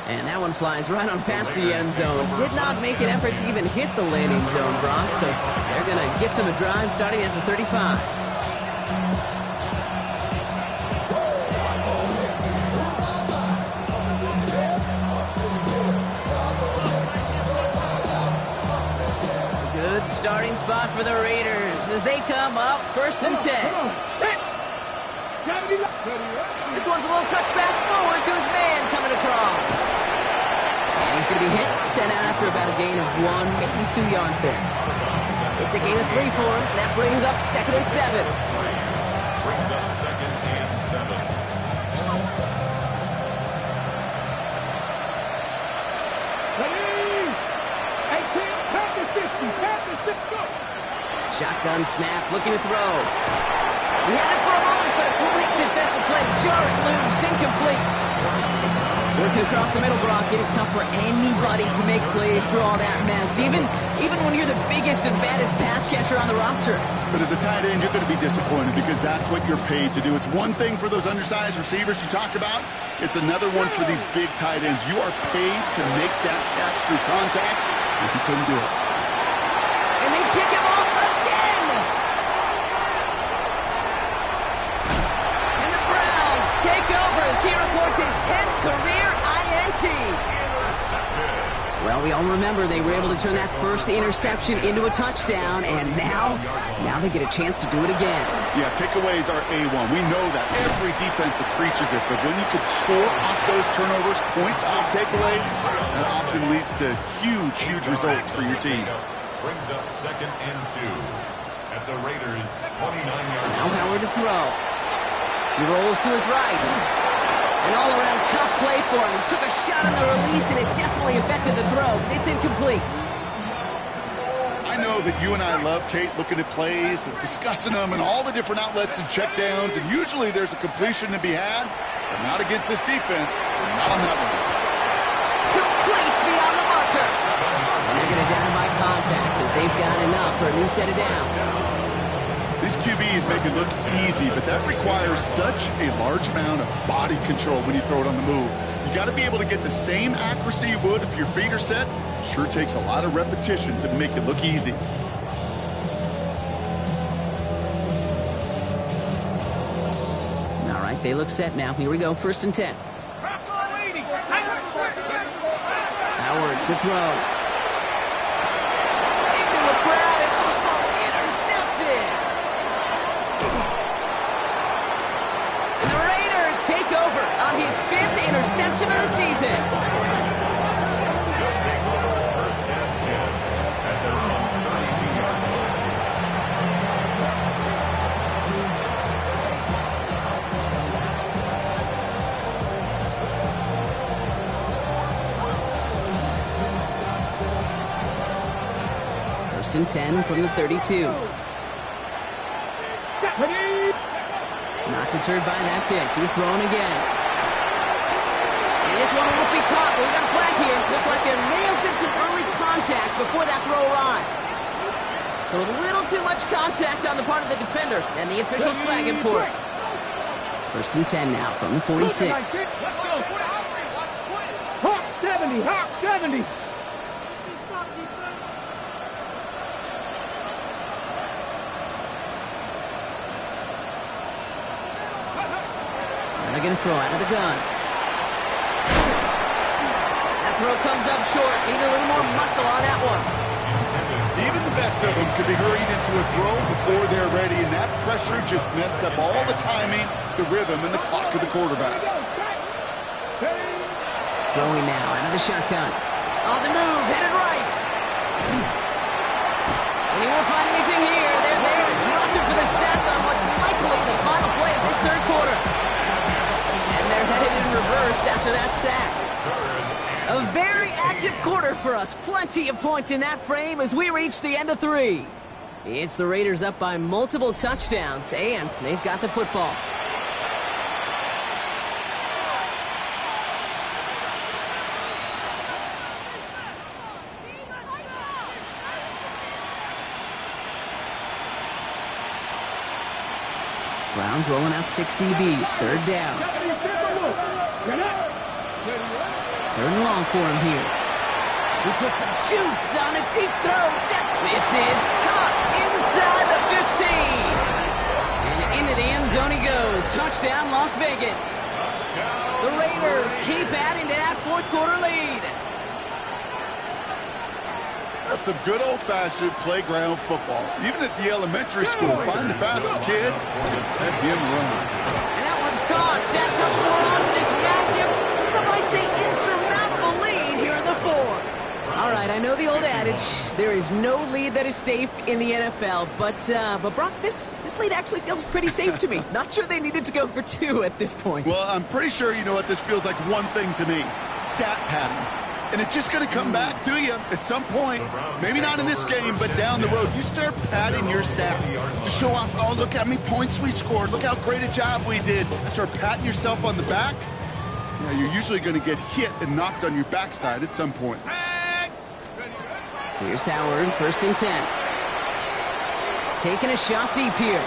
[SPEAKER 1] And that one flies right on past the end zone. Did not make an effort to even hit the landing zone, Brock. So they're going to gift him a drive starting at the 35. Good starting spot for the Raiders as they come up 1st and 10. This one's a little touch pass forward to his man coming across. And he's going to be hit, sent out after about a gain of 1, maybe 2 yards there. It's a gain of 3 for him. That brings up 2nd and 7.
[SPEAKER 2] Brings up 2nd and 7.
[SPEAKER 3] Ready? 18, tap the 50, go.
[SPEAKER 1] Shotgun snap, looking to throw. He had it for a moment, but a great defensive play. Jar it loose, incomplete. Working across the middle, Brock, it is tough for anybody to make plays through all that mess, even when you're the biggest and baddest pass catcher on the roster.
[SPEAKER 4] But as a tight end, you're going to be disappointed because that's what you're paid to do. It's one thing for those undersized receivers you talk about. It's another one for these big tight ends. You are paid to make that catch through contact, and you couldn't do it.
[SPEAKER 1] And they pick him off again! And the Browns take over as he reports his 10th career INT. Well, we all remember they were able to turn that first interception into a touchdown, and now they get a chance to do it again.
[SPEAKER 4] Yeah, takeaways are A1. We know that. Every defensive preaches it, but when you could score off those turnovers, points off takeaways, that often leads to huge results for your team.
[SPEAKER 2] Brings up 2nd and 2 at the Raiders' 29-yard line.
[SPEAKER 1] Now Howard to throw. He rolls to his right. An all-around tough play for him. He took a shot on the release, and it definitely affected the throw. It's incomplete.
[SPEAKER 4] I know that you and I love, Kate, looking at plays and discussing them and all the different outlets and checkdowns, and usually there's a completion to be had, but not against this defense, not on that one.
[SPEAKER 1] Complete beyond the marker. And they're going to down him by contact as they've got enough for a new set of downs.
[SPEAKER 4] These QBs make it look easy, but that requires such a large amount of body control when you throw it on the move. You got to be able to get the same accuracy you would if your feet are set. Sure takes a lot of repetitions to make it look easy.
[SPEAKER 1] right, they look set now. Here we go, 1st and 10. Howard to throw. Into a crowd, and intercepted. And the Raiders take over on his 5th interception of the season.
[SPEAKER 2] They'll take over 1st and 10 at their own 32-yard line.
[SPEAKER 1] And 10 from the 32. Not deterred by that pick. He's throwing again. And this one won't be caught, but we got a flag here. Looked like there may have been some early contact before that throw arrived. So a little too much contact on the part of the defender, and the officials flag him for it. 1st and 10 now from the 46.
[SPEAKER 3] Hawk 70, Hawk 70.
[SPEAKER 1] They're going to throw out of the gun. That throw comes up short. Need a little more muscle on that one.
[SPEAKER 4] Even the best of them could be hurried into a throw before they're ready, and that pressure just messed up all the timing, the rhythm, and the clock of the quarterback.
[SPEAKER 1] Throwing now out of the shotgun. On the move, headed right. And he won't find anything here. They're there to drop him for the sack on what's likely the final play of this 3rd quarter. And they're headed in reverse after that sack. A very active quarter for us. Plenty of points in that frame as we reach the end of 3. It's the Raiders up by multiple touchdowns, and they've got the football. Browns rolling out 6 DBs. 3rd down. 3rd and long for him here. He puts some juice on a deep throw. This is caught inside the 15. And into the end zone he goes. Touchdown, Las Vegas. The Raiders keep adding to that 4th quarter lead.
[SPEAKER 4] That's some good old-fashioned playground football. Even at the elementary school, find the fastest kid, let him run.
[SPEAKER 1] And that one's caught. Add a couple more on to this massive, some might say insurmountable lead here in the 4th. All right, I know the old adage, there is no lead that is safe in the NFL, but Brock, this lead actually feels pretty safe to me. Not sure they needed to go for 2 at this point.
[SPEAKER 4] Well, I'm pretty sure you know what this feels like one thing to me. Stat padding. And it's just going to come back to you at some point. Maybe not in this game, but down the road. You start padding your stats to show off, oh, look how many points we scored. Look how great a job we did. Start patting yourself on the back. Yeah, you're usually going to get hit and knocked on your backside at some point.
[SPEAKER 1] Here's Howard, 1st and 10. Taking a shot deep here.